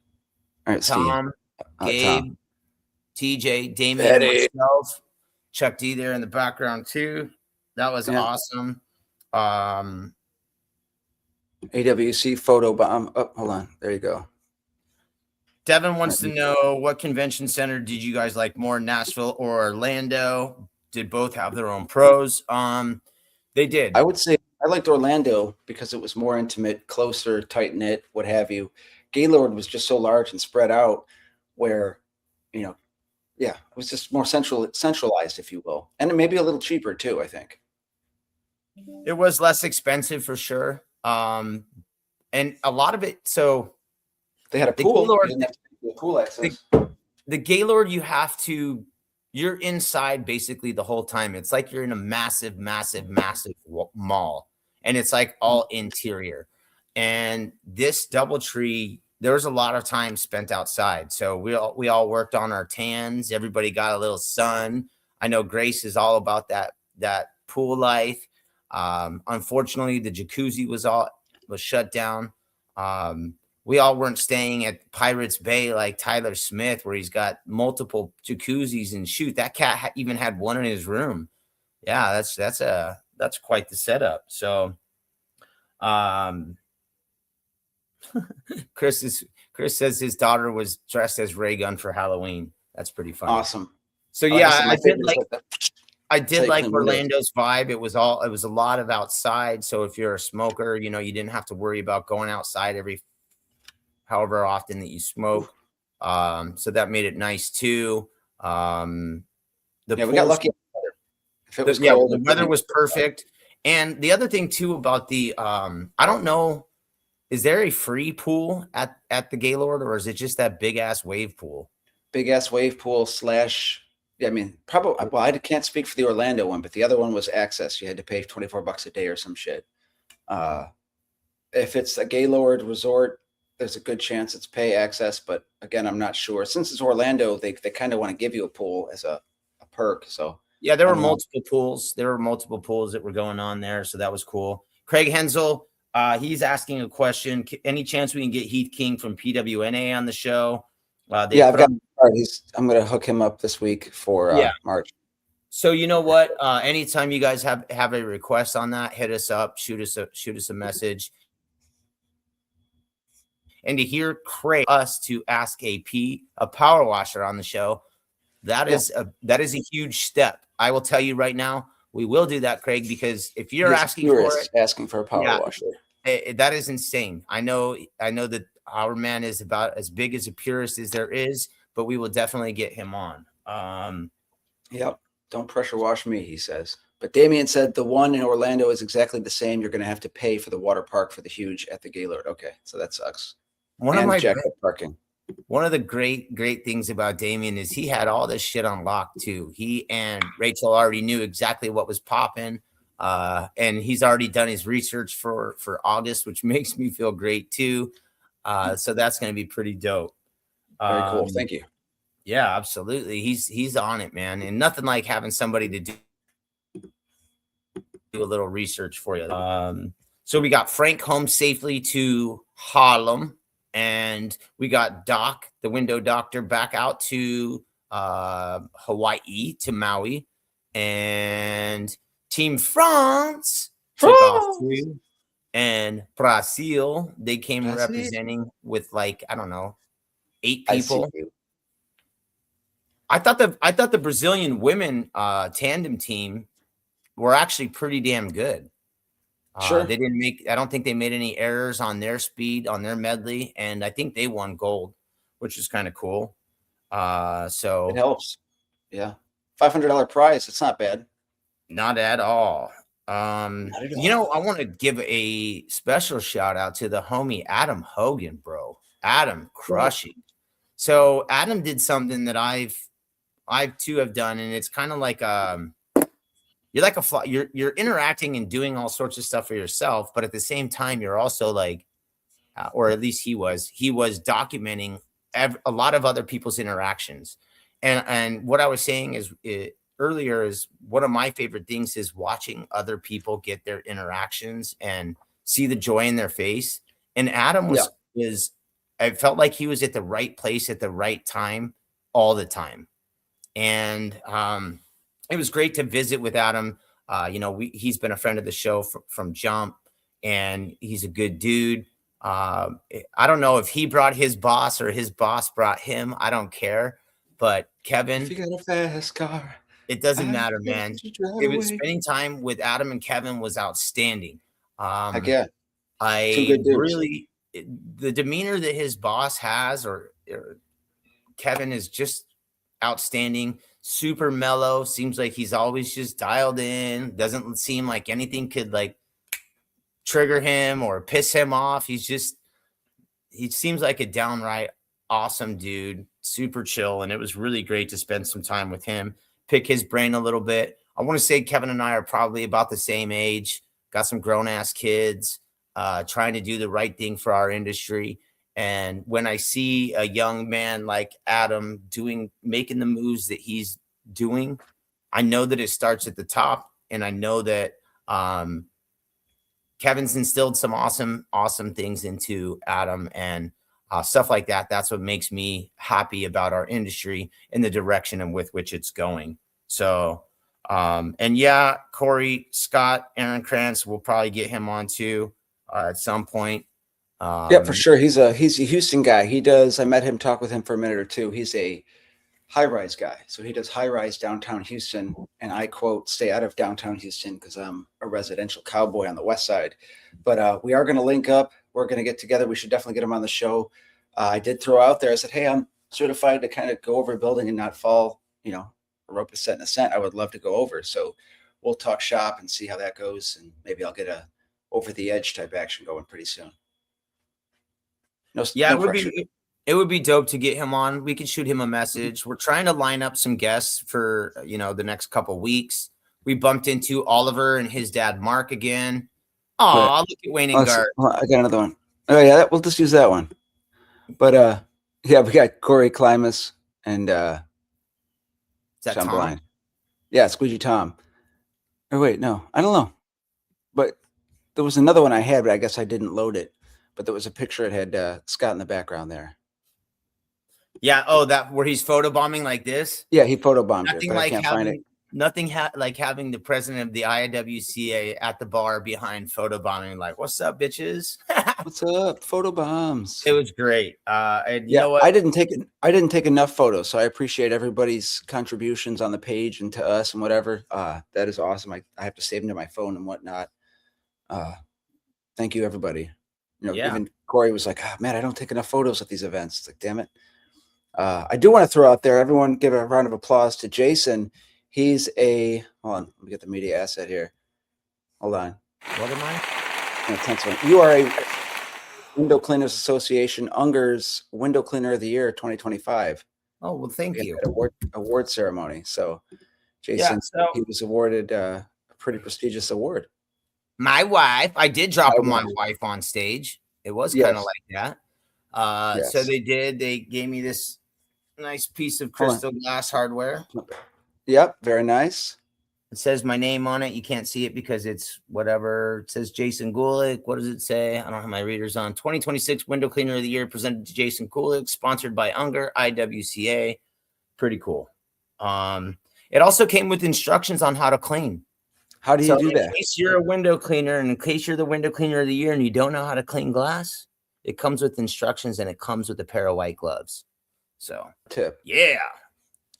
All right, Tom, Steve. Gabe, Tom. TJ, Damien, and myself. Chuck D there in the background too. That was awesome. AWC photo bomb. Oh, hold on. There you go. Devin wants to know, what convention center did you guys like more, Nashville or Orlando? Did both have their own pros? They did. I would say I liked Orlando because it was more intimate, closer, tight knit, what have you. Gaylord was just so large and spread out, where, you know, it was just more centralized, if you will, and maybe a little cheaper too. I think it was less expensive for sure, and a lot of it. So they had a pool. Gaylord, didn't have to pay for pool access. The Gaylord, you're inside basically the whole time. It's like you're in a massive, massive, massive mall, and it's like all interior. And this DoubleTree, there was a lot of time spent outside. So we all worked on our tans. Everybody got a little sun. I know Grace is all about that pool life. Unfortunately, the jacuzzi was shut down. We all weren't staying at Pirates Bay like Tyler Smith, where he's got multiple jacuzzis, and shoot, that cat even had one in his room. Yeah, that's quite the setup. So, Chris says his daughter was dressed as Ray Gun for Halloween. That's pretty funny. Awesome. So I did like Orlando's vibe. It was a lot of outside. So if you're a smoker, you know, you didn't have to worry about going outside however often that you smoke. So that made it nice too. We got lucky. If it was cold, the weather was perfect. And the other thing too about the I don't know, is there a free pool at the Gaylord, or is it just that big ass wave pool? Big ass wave pool I mean, probably. Well, I can't speak for the Orlando one, but the other one was access. You had to pay $24 a day or some shit. If it's a Gaylord resort, there's a good chance it's pay access, but again, I'm not sure. Since it's Orlando, they kind of want to give you a pool as a perk. So yeah, there were multiple pools. There were multiple pools that were going on there, so that was cool. Craig Hensel, he's asking a question. Any chance we can get Heath King from PWNA on the show? I've got. I'm going to hook him up this week for March. So you know what? Anytime you guys have a request on that, hit us up, shoot us a message. And to hear Craig to ask a power washer on the show, That Yeah. is a huge step. I will tell you right now, we will do that, Craig, because if you're He has asking for purists it, asking for a power yeah, washer. that is insane. I know that our man is about as big as a purist as there is, but we will definitely get him on. Yep. Don't pressure wash me, he says. But Damien said the one in Orlando is exactly the same. You're going to have to pay for the water park for the huge at the Gaylord. Okay, so that sucks. One of And my jacked up parking. One of the great things about Damien is he had all this shit on lock too. He and Rachel already knew exactly what was popping. And he's already done his research for August, which makes me feel great too. So that's going to be pretty dope. Very cool. Thank you. Yeah, absolutely. He's on it, man. And nothing like having somebody to do a little research for you. So we got Frank home safely to Harlem, and we got Doc, the window doctor, back out to Hawaii, to Maui, and Team France took off too. And Brazil, they came representing with like, I don't know, 8 people. I thought the Brazilian women tandem team were actually pretty damn good. Sure. They didn't make, I don't think they made any errors on their speed, on their medley, and I think they won gold, which is kind of cool. So it helps. Yeah. $500 prize. It's not bad. Not at all. Not at You know, all. I want to give a special shout out to the homie Adam Hogan, bro. Adam crushing. So Adam did something that I too have done, and it's kind of like you're like you're interacting and doing all sorts of stuff for yourself, but at the same time you're also like, or at least he was documenting a lot of other people's interactions. And what I was saying is earlier is one of my favorite things is watching other people get their interactions and see the joy in their face. And Adam was I felt like he was at the right place at the right time all the time. And it was great to visit with Adam. You know, he's been a friend of the show from jump, and he's a good dude. I don't know if he brought his boss or his boss brought him. I don't care. But Kevin, if you got a fast car, it doesn't matter, man. It was spending time with Adam and Kevin was outstanding. Heck yeah. I really, the demeanor that his boss has, or Kevin, is just outstanding. Super mellow. Seems like he's always just dialed in. Doesn't seem like anything could like trigger him or piss him off. He seems like a downright awesome dude. Super chill. And it was really great to spend some time with him, pick his brain a little bit. I want to say Kevin and I are probably about the same age, got some grown ass kids, trying to do the right thing for our industry. And when I see a young man like Adam making the moves that he's doing, I know that it starts at the top. And I know that Kevin's instilled some awesome things into Adam, and stuff like that. That's what makes me happy about our industry and the direction and with which it's going. So, and yeah, Corey, Scott, Aaron Krantz, we'll probably get him on too at some point. Yeah, for sure. He's a Houston guy. I met him, talk with him for a minute or two. He's a high-rise guy. So he does high-rise downtown Houston. And I quote, stay out of downtown Houston because I'm a residential cowboy on the west side. But we are going to link up. We're going to get together. We should definitely get him on the show. I did throw out there, I said, hey, I'm certified to kind of go over a building and not fall, a rope to set in a cent. I would love to go over. So we'll talk shop and see how that goes. And maybe I'll get a over the edge type action going pretty soon. It would be dope to get him on. We can shoot him a message. We're trying to line up some guests for, the next couple weeks. We bumped into Oliver and his dad, Mark, again. Oh, look at Wayne and Gart. I got another one. Oh yeah, we'll just use that one. But yeah, we got Corey Klimas and is that Tom Tom? Blind. Yeah, Squeegee Tom. Or wait, no, I don't know. But there was another one I had, but I guess I didn't load it. But there was a picture. It had Scott in the background there. Yeah. Oh, that where he's photobombing like this. Yeah, he photobombed Nothing it, but like I can't find it. Nothing like having the president of the IWCA at the bar behind photobombing, like, "What's up, bitches?" What's up? Photo bombs. It was great. And you Yeah, know what? I didn't take enough photos, so I appreciate everybody's contributions on the page and to us and whatever. That is awesome. I have to save them to my phone and whatnot. Thank you, everybody. Yeah. Even Corey was like, "Oh, man, I don't take enough photos at these events." It's like, damn it. I do want to throw out there, everyone give a round of applause to Jason. He's hold on, let me get the media asset here. Hold on. What am I? You are a Window Cleaners Association Unger's Window Cleaner of the Year 2025. Oh, well, thank you. Award ceremony. So Yeah. Jason, he was awarded a pretty prestigious award. My wife, I did drop my wife on stage. It was kind of like that. So they gave me this nice piece of crystal glass hardware. Yep. Very nice. It says my name on it. You can't see it because it's whatever. It says Jason Gulick. What does it say? I don't have my readers on. 2026 Window Cleaner of the Year presented to Jason Gulick, sponsored by Unger, IWCA. Pretty cool. It also came with instructions on how to clean. How do you do that? In case you're a window cleaner and in case you're the Window Cleaner of the Year and you don't know how to clean glass, it comes with instructions and it comes with a pair of white gloves. So tip. Yeah.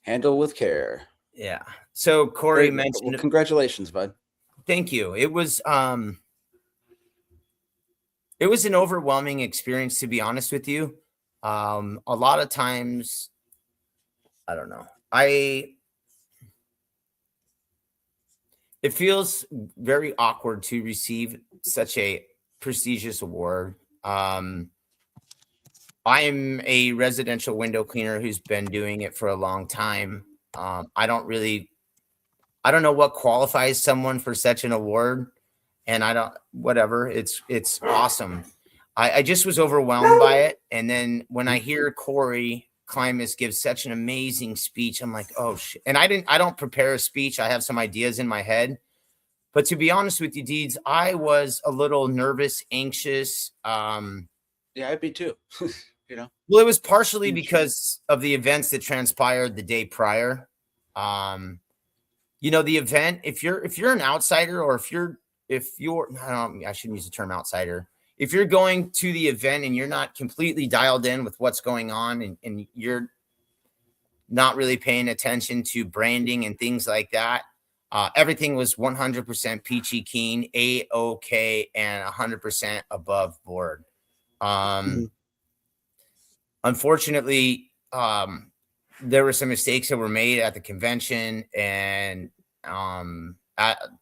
Handle with care. Yeah. So Corey mentioned. Well, congratulations, bud. Thank you. It was an overwhelming experience, to be honest with you. A lot of times, I don't know. It feels very awkward to receive such a prestigious award. I am a residential window cleaner who's been doing it for a long time. I don't know what qualifies someone for such an award, and whatever. It's awesome. I just was overwhelmed by it. And then when I hear Corey Klimas give such an amazing speech, I'm like, oh shit. And I don't prepare a speech. I have some ideas in my head, but to be honest with you, Deeds, I was a little nervous, anxious. Yeah, I'd be too. Well, it was partially because of the events that transpired the day prior. The event, if you're an outsider, or if you're I shouldn't use the term outsider. If you're going to the event and you're not completely dialed in with what's going on and you're not really paying attention to branding and things like that, everything was 100% peachy keen, A-OK, and 100% above board. Unfortunately, there were some mistakes that were made at the convention and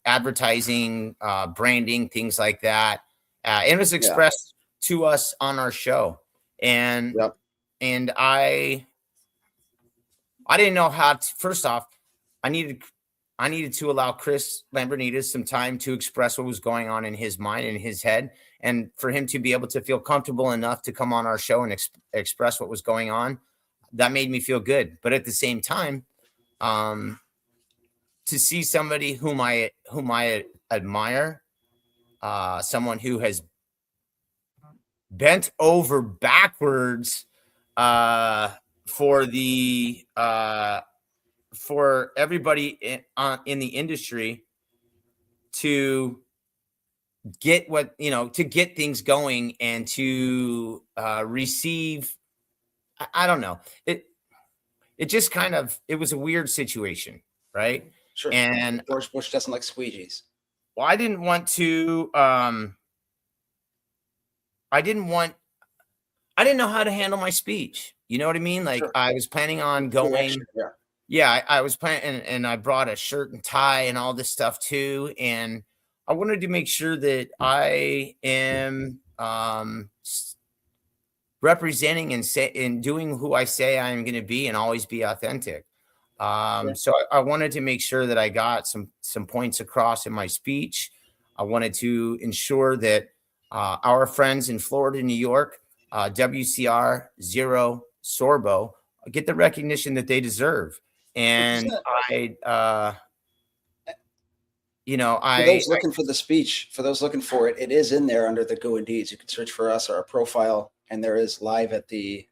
advertising, branding, things like that. It was expressed to us on our show. And I didn't know how to, first off, I needed to allow Chris Lambrinides some time to express what was going on in his mind and his head, and for him to be able to feel comfortable enough to come on our show and express what was going on. That made me feel good. But at the same time, to see somebody whom I admire, someone who has bent over backwards for everybody in the industry to get to get things going and to receive. I don't know. It just kind of, it was a weird situation, right? Sure. And George Bush doesn't like squeegees. Well, I didn't know how to handle my speech. You know what I mean? Like, sure. I was planning on going. I was planning, and I brought a shirt and tie and all this stuff too. And I wanted to make sure that I am representing and doing who I say I am going to be and always be authentic. So I wanted to make sure that I got some points across in my speech. I wanted to ensure that our friends in Florida, New York, WCR, Zero, Sorbo, get the recognition that they deserve. And for those looking for the speech, for those looking for it, it is in there under the Go and Deeds. You can search for us or our profile, and there is live at the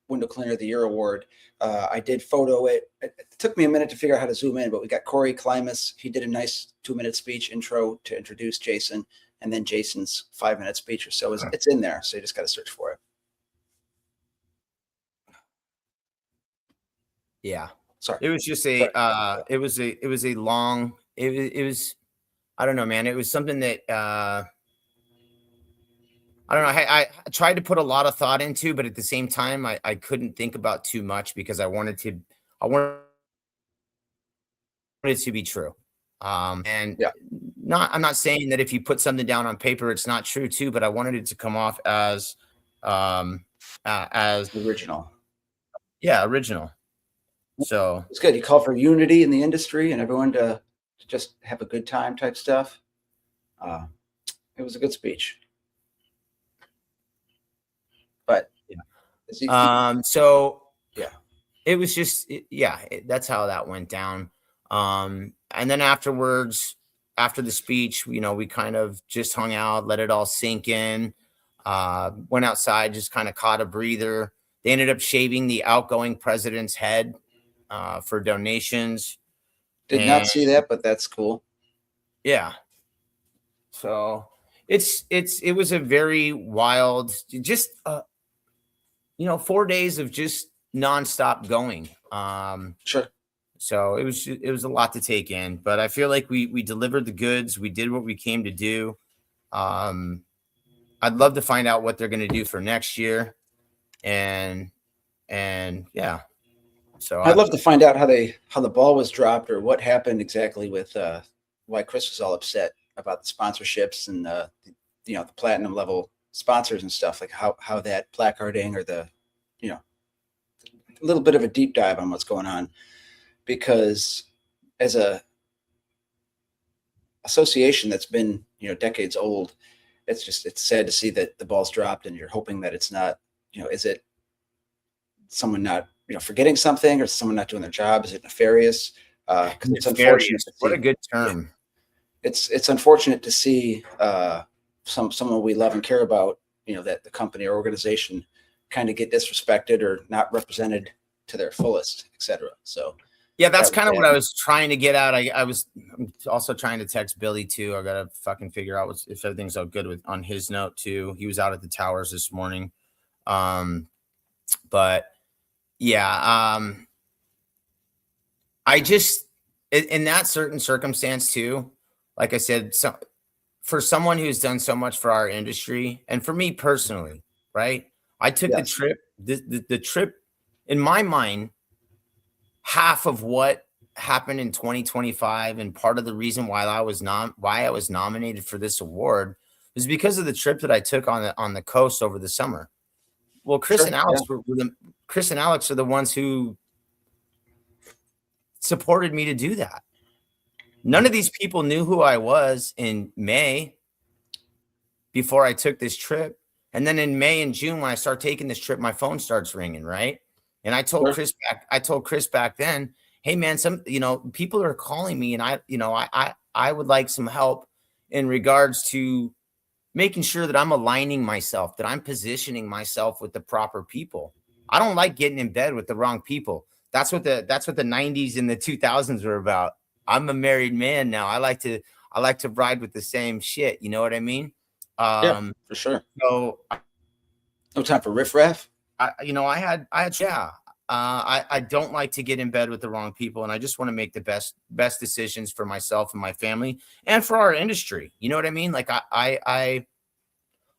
Window Cleaner of the Year Award. I did photo it. It took me a minute to figure out how to zoom in, but we got Corey Klimas. He did a nice 2-minute speech intro to introduce Jason. and then Jason's 5-minute speech or so it's in there. So you just got to search for it. Yeah. Sorry. It was just a it was a long it was I don't know, man. It was something that I don't know. I tried to put a lot of thought into, but at the same time, I couldn't think about too much because I wanted it to be true. And Yeah. I'm not saying that if you put something down on paper, it's not true too, but I wanted it to come off as Original. Yeah, original. So It's good. You call for unity in the industry and everyone to just have a good time type stuff. It was a good speech. But so yeah, it was just that's how that went down. And then afterwards, after the speech, we kind of just hung out, let it all sink in, went outside, just kind of caught a breather. They ended up shaving the outgoing president's head for donations. Did not see that, but that's cool. Yeah. So it was a very wild, just 4 days of just nonstop going. Sure. So it was a lot to take in, but I feel like we delivered the goods. We did what we came to do. I'd love to find out what they're going to do for next year, and yeah. So I'd love to find out how the ball was dropped or what happened exactly with why Chris was all upset about the sponsorships and the platinum level sponsors and stuff, like how that placarding or the a little bit of a deep dive on what's going on, because as a association that's been decades old, it's sad to see that the ball's dropped, and you're hoping that it's not, is it someone not forgetting something, or someone not doing their job? Is it nefarious? Because it's unfortunate. What a good term. It's unfortunate to see someone we love and care about, that the company or organization kind of get disrespected or not represented to their fullest, etc. So yeah, that's kind of what I was trying to get at. I'm also trying to text Billy too. I gotta fucking figure out if everything's all good on his note too. He was out at the towers this morning. But yeah, I just in that certain circumstance too, like I said, for someone who's done so much for our industry and for me personally, right? I took the trip, the trip in my mind, half of what happened in 2025 and part of the reason why I was nominated for this award was because of the trip that I took on the coast over the summer. Well, Chris and Alex are the ones who supported me to do that. None of these people knew who I was in May before I took this trip. And then in May and June, when I start taking this trip, my phone starts ringing, right? And I told Chris back then, hey man, some people are calling me, and I would like some help in regards to making sure that I'm aligning myself, that I'm positioning myself with the proper people. I don't like getting in bed with the wrong people. That's what the 90s and the 2000s were about. I'm a married man now. I like to ride with the same shit. You know what I mean? Yeah, for sure. So no time for riffraff. I don't like to get in bed with the wrong people, and I just want to make the best decisions for myself and my family and for our industry. You know what I mean? Like I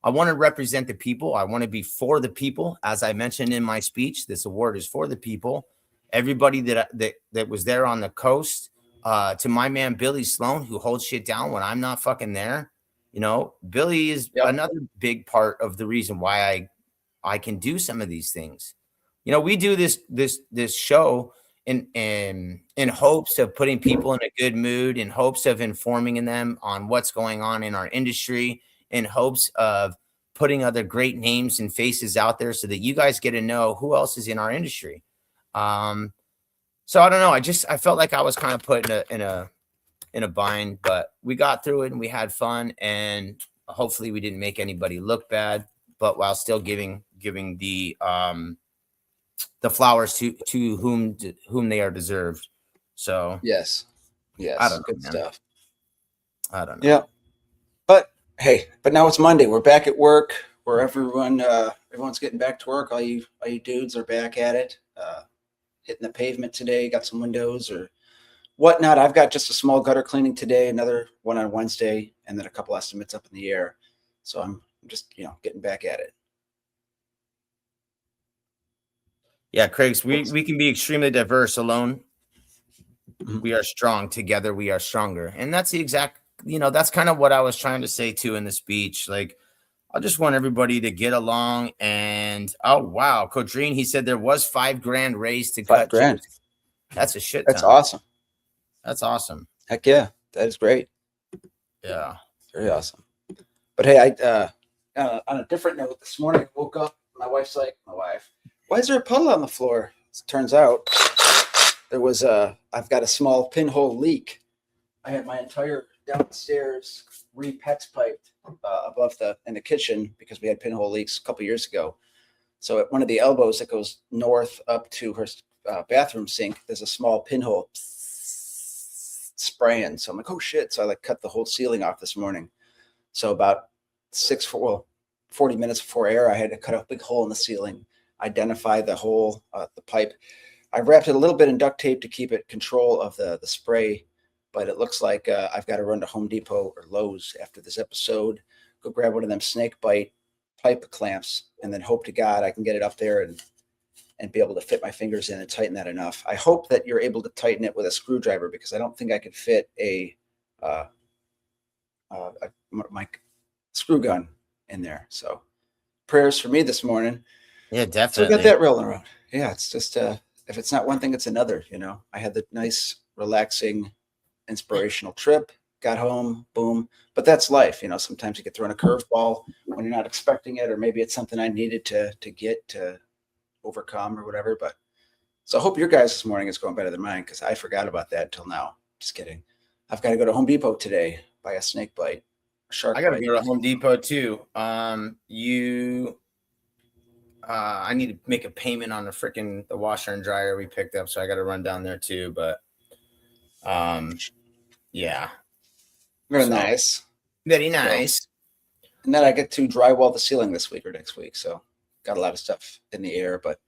want to represent the people. I want to be for the people. As I mentioned in my speech, this award is for the people. Everybody that was there on the coast, to my man Billy Sloan, who holds shit down when I'm not fucking there. Billy is another big part of the reason why I can do some of these things. We do this show in hopes of putting people in a good mood, in hopes of informing them on what's going on in our industry, in hopes of putting other great names and faces out there so that you guys get to know who else is in our industry. So I don't know. I felt like I was kind of put in a bind, but we got through it and we had fun, and hopefully we didn't make anybody look bad, but while still giving the flowers to whom they are deserved. So yes, I don't know, good man. stuff. I don't know. Yeah, but Hey, but now it's Monday. We're back at work. Where everyone's getting back to work. All you dudes are back at it, hitting the pavement today. Got some windows or whatnot. I've got just a small gutter cleaning today, another one on Wednesday, and then a couple estimates up in the air. So I'm just getting back at it. Yeah, Craigs, we can be extremely diverse. Alone, we are strong. Together, we are stronger. And that's the exact, that's kind of what I was trying to say too in the speech. Like, I just want everybody to get along. And oh wow, Coach Green, he said there was $5,000 raised to cut. $5,000. That's a shit ton. That's awesome. That's awesome. Heck yeah, that is great. Yeah, very awesome. But hey, on a different note, this morning I woke up. My wife, why is there a puddle on the floor? As it turns out, I've got a small pinhole leak. I had my entire downstairs re-PEX piped above in the kitchen because we had pinhole leaks a couple years ago. So at one of the elbows that goes north up to her bathroom sink, there's a small pinhole spraying. So I'm like, oh shit. So I cut the whole ceiling off this morning. So about 40 minutes before air, I had to cut a big hole in the ceiling, identify the hole, the pipe. I wrapped it a little bit in duct tape to keep it control of the spray, but it looks like I've got to run to Home Depot or Lowe's after this episode, go grab one of them snake bite pipe clamps, and then hope to God I can get it up there and be able to fit my fingers in and tighten that enough. I hope that you're able to tighten it with a screwdriver because I don't think I could fit my screw gun in there. So prayers for me this morning. Yeah, definitely. So we got that rolling around. Yeah, it's just if it's not one thing, it's another. I had the nice, relaxing, inspirational trip. Got home, boom. But that's life. Sometimes you get thrown a curveball when you're not expecting it, or maybe it's something I needed to get to overcome or whatever. But so I hope your guys this morning is going better than mine because I forgot about that until now. Just kidding. I've got to go to Home Depot today, buy a snake bite, a shark bite. I got to go to Home Depot too. I need to make a payment on the washer and dryer we picked up, so I got to run down there too. But, yeah, very nice. So, and then I get to drywall the ceiling this week or next week, so got a lot of stuff in the air. But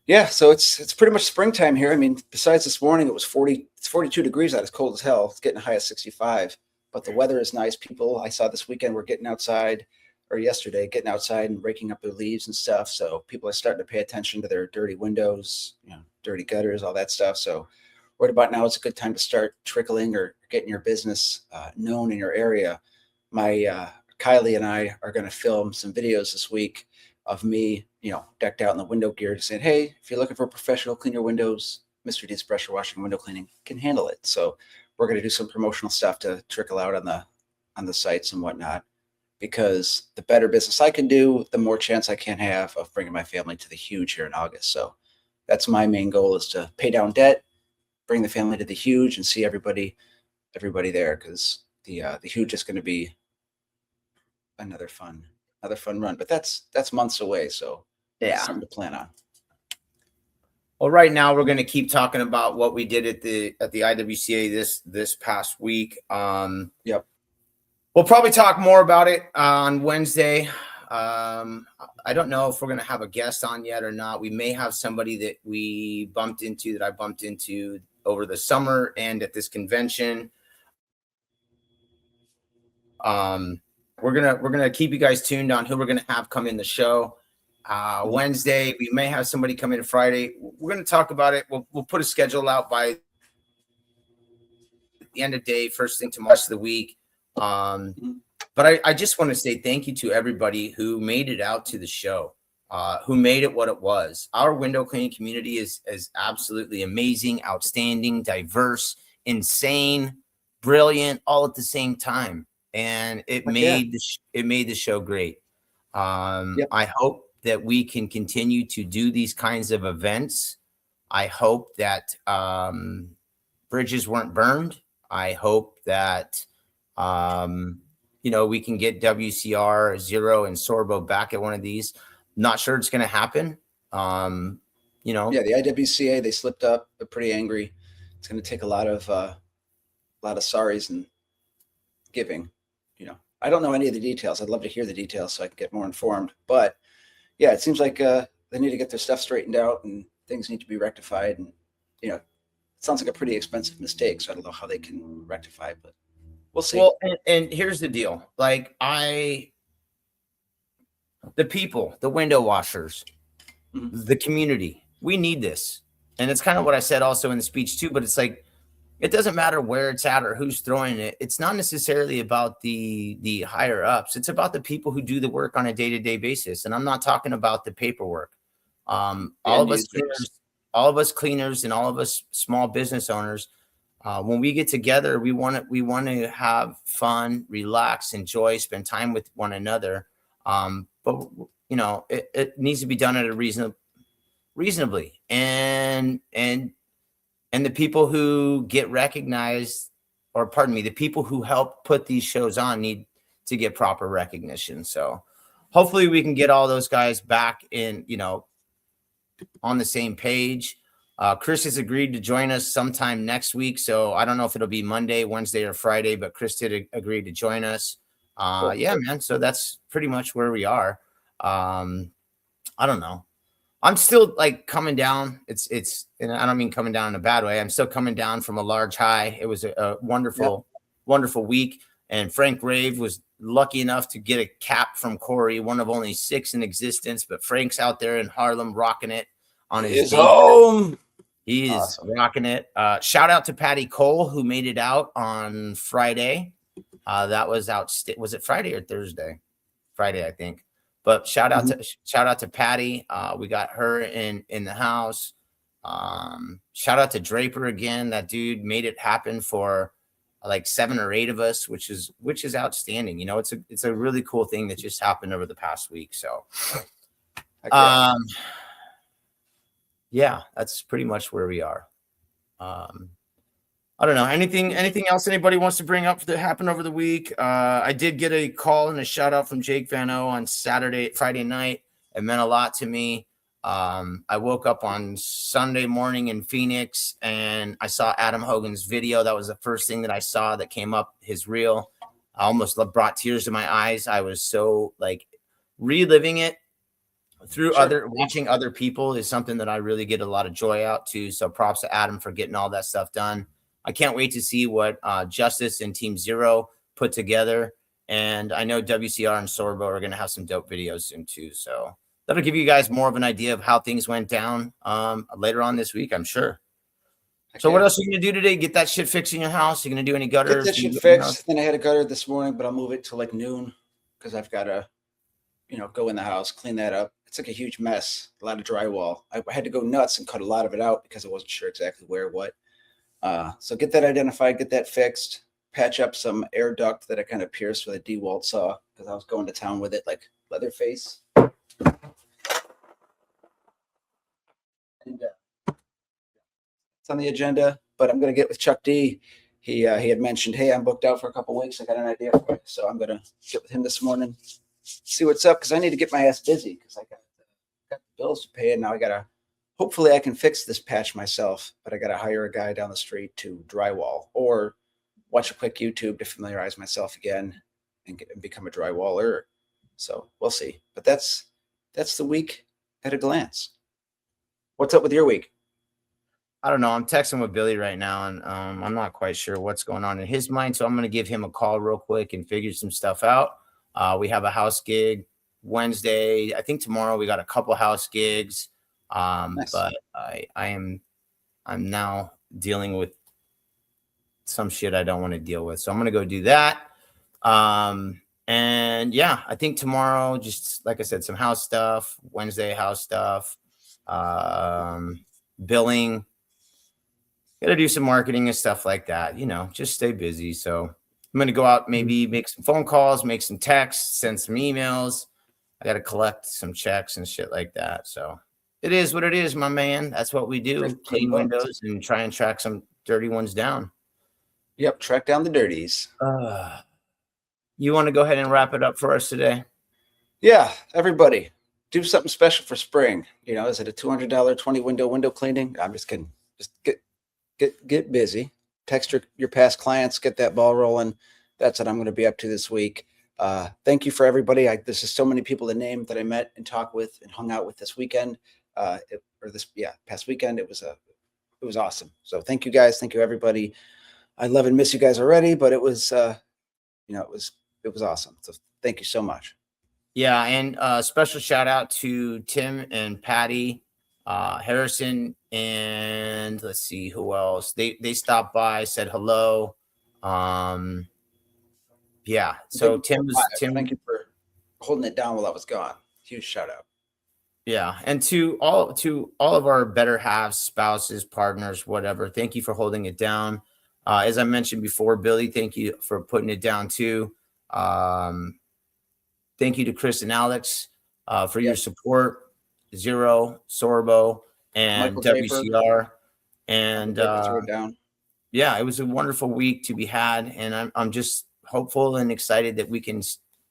yeah, so it's pretty much springtime here. I mean, besides this morning, it's 42 degrees out. It's cold as hell. It's getting a high of 65, but the weather is nice. People I saw this weekend were getting outside. Or yesterday, getting outside and raking up their leaves and stuff. So people are starting to pay attention to their dirty windows, dirty gutters, all that stuff. So right about now is a good time to start trickling or getting your business known in your area. My Kylie and I are going to film some videos this week of me, decked out in the window gear, saying, hey, if you're looking for a professional, clean your windows, Mr. D's Pressure Washing Window Cleaning can handle it. So we're going to do some promotional stuff to trickle out on the sites and whatnot. Because the better business I can do, the more chance I can have of bringing my family to the Huge here in August. So that's my main goal, is to pay down debt, bring the family to the Huge, and see everybody there. Because the Huge is going to be another fun run. But that's months away. So yeah, something to plan on. Well, right now we're going to keep talking about what we did at the IWCA this past week. Yep. We'll probably talk more about it on Wednesday. I don't know if we're going to have a guest on yet or not. We may have somebody that I bumped into over the summer and at this convention. We're gonna keep you guys tuned on who we're gonna have come in the show. Wednesday, we may have somebody come in Friday. We're gonna talk about it. We'll put a schedule out by the end of the day, first thing tomorrow, rest of the week. But I just want to say thank you to everybody who made it out to the show, who made it what it was. Our window cleaning community is absolutely amazing, outstanding, diverse, insane, brilliant, all at the same time. And it made the show great. I hope that we can continue to do these kinds of events. I hope that bridges weren't burned. I hope that we can get WCR, Zero, and Sorbo back at one of these. Not sure it's going to happen. Yeah, the IWCA, they slipped up. They're pretty angry. It's going to take a lot of sorries and giving. I don't know any of the details. I'd love to hear the details so I can get more informed. But yeah, it seems like they need to get their stuff straightened out and things need to be rectified. And it sounds like a pretty expensive mistake. So I don't know how they can rectify it, but we'll see. Well, and here's the deal. Like the people, the window washers, the community, we need this. And it's kind of what I said also in the speech too, but it's like, it doesn't matter where it's at or who's throwing it. It's not necessarily about the higher ups. It's about the people who do the work on a day-to-day basis. And I'm not talking about the paperwork. All of us cleaners and all of us small business owners, when we get together, we want to have fun, relax, enjoy, spend time with one another. But it needs to be done at a reasonably, and the people who get recognized, or pardon me, the people who help put these shows on need to get proper recognition. So hopefully we can get all those guys back in, on the same page. Chris has agreed to join us sometime next week. So I don't know if it'll be Monday, Wednesday, or Friday, but Chris did agree to join us. Cool. Yeah, man. So that's pretty much where we are. I don't know. I'm still like coming down. And I don't mean coming down in a bad way. I'm still coming down from a large high. It was a wonderful, wonderful week. And Frank Rave was lucky enough to get a cap from Corey, one of only 6 in existence. But Frank's out there in Harlem rocking it on his home. He is awesome. Rocking it. Shout out to Patty Cole, who made it out on Friday. That was out. Was it Friday or Thursday? Friday, I think. But shout out to Patty. We got her in the house. Shout out to Draper again. That dude made it happen for like 7 or 8 of us, which is outstanding. It's a really cool thing that just happened over the past week. So, yeah, that's pretty much where we are. I don't know. Anything else anybody wants to bring up that happened over the week? I did get a call and a shout out from Jake Van O on Friday night. It meant a lot to me. I woke up on Sunday morning in Phoenix and I saw Adam Hogan's video. That was the first thing that I saw that came up, his reel. I almost brought tears to my eyes. I was so like reliving it through watching other people is something that I really get a lot of joy out to. So props to Adam for getting all that stuff done. I can't wait to see what Justice and Team Zero put together. And I know WCR and Sorbo are going to have some dope videos soon too. So that'll give you guys more of an idea of how things went down later on this week, I'm sure. So what else are you going to do today? Get that shit fixed in your house? You're going to do any gutters? Get that shit fixed. Then I had a gutter this morning, but I'll move it to like noon because I've got to, go in the house, clean that up. It's like a huge mess, a lot of drywall. I had to go nuts and cut a lot of it out because I wasn't sure exactly where, what. So get that identified, get that fixed, patch up some air duct that I kind of pierced with a DeWalt saw because I was going to town with it like Leatherface. And it's on the agenda, but I'm going to get with Chuck D. He had mentioned, hey, I'm booked out for a couple weeks. I got an idea for you. So I'm going to get with him this morning, see what's up because I need to get my ass busy because I got the bills to pay and now I got to. Hopefully I can fix this patch myself, but I got to hire a guy down the street to drywall or watch a quick YouTube to familiarize myself again and become a drywaller. So we'll see. But that's the week at a glance. What's up with your week? I don't know. I'm texting with Billy right now, and I'm not quite sure what's going on in his mind. So I'm going to give him a call real quick and figure some stuff out. We have a house gig Wednesday. I think tomorrow we got a couple house gigs. Nice. But I'm now dealing with some shit I don't want to deal with. So I'm going to go do that. And yeah, I think tomorrow, just like I said, some house stuff, Wednesday house stuff, billing, got to do some marketing and stuff like that, just stay busy. So I'm going to go out, maybe make some phone calls, make some texts, send some emails. I got to collect some checks and shit like that. So it is what it is, my man. That's what we do. Clean windows and try and track some dirty ones down. Yep. Track down the dirties. You want to go ahead and wrap it up for us today? Yeah. Everybody do something special for spring. Is it a $200 20 window cleaning? I'm just kidding. Just get busy. Text your past clients, get that ball rolling. That's what I'm going to be up to this week. Thank you for everybody. There's just so many people to name that I met and talked with and hung out with this weekend. Past weekend. It was awesome. So thank you guys. Thank you everybody. I love and miss you guys already, but it was it was awesome. So thank you so much. Yeah, and special shout out to Tim and Patty, Harrison, and let's see who else. They stopped by, said hello. Yeah. So Tim. Thank you for holding it down while I was gone. Huge shout out. Yeah, and to all of our better halves, spouses, partners, whatever. Thank you for holding it down. As I mentioned before, Billy, thank you for putting it down too. Thank you to Chris and Alex for your support. Zero, Sorbo, and Michael WCR. And down. yeah, it was a wonderful week to be had, and I'm just hopeful and excited that we can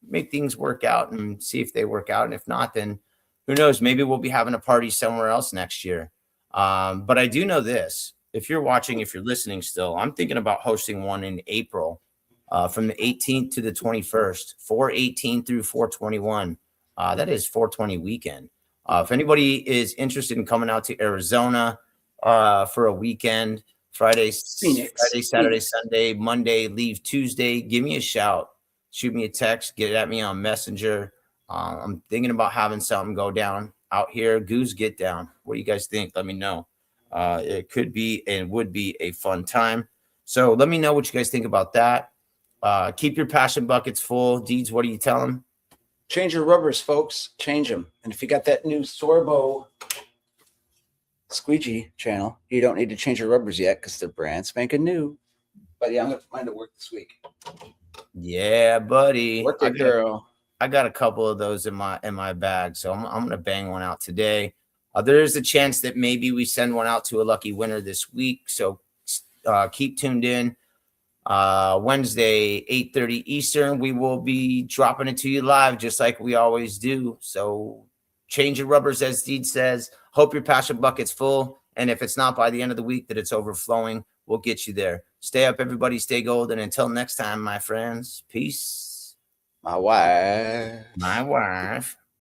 make things work out and see if they work out. And if not, then who knows? Maybe we'll be having a party somewhere else next year. But I do know this: if you're watching, if you're listening still, I'm thinking about hosting one in April, from the 18th to the 21st, 4/18 through 4/21. That is 4/20 weekend. If anybody is interested in coming out to Arizona for a weekend, Friday, Saturday, Sunday, Monday, leave Tuesday, give me a shout. Shoot me a text, get at me on Messenger. I'm thinking about having something go down out here. Goose get down. What do you guys think? Let me know. It could be and would be a fun time. So let me know what you guys think about that. Keep your passion buckets full. Deeds, what do you tell them? Change your rubbers, folks. Change them. And if you got that new Sorbo squeegee channel, you don't need to change your rubbers yet because they're brand spanking new. But yeah, I'm going to find it work this week. Yeah, buddy. Work it, girl. I got a couple of those in my bag, so I'm gonna bang one out today. There is a chance that maybe we send one out to a lucky winner this week, so keep tuned in. Wednesday, 8:30 Eastern, we will be dropping it to you live, just like we always do. So change your rubbers, as Deed says. Hope your passion bucket's full, and if it's not by the end of the week that it's overflowing, we'll get you there. Stay up, everybody. Stay golden. Until next time, my friends. Peace. My wife. My wife.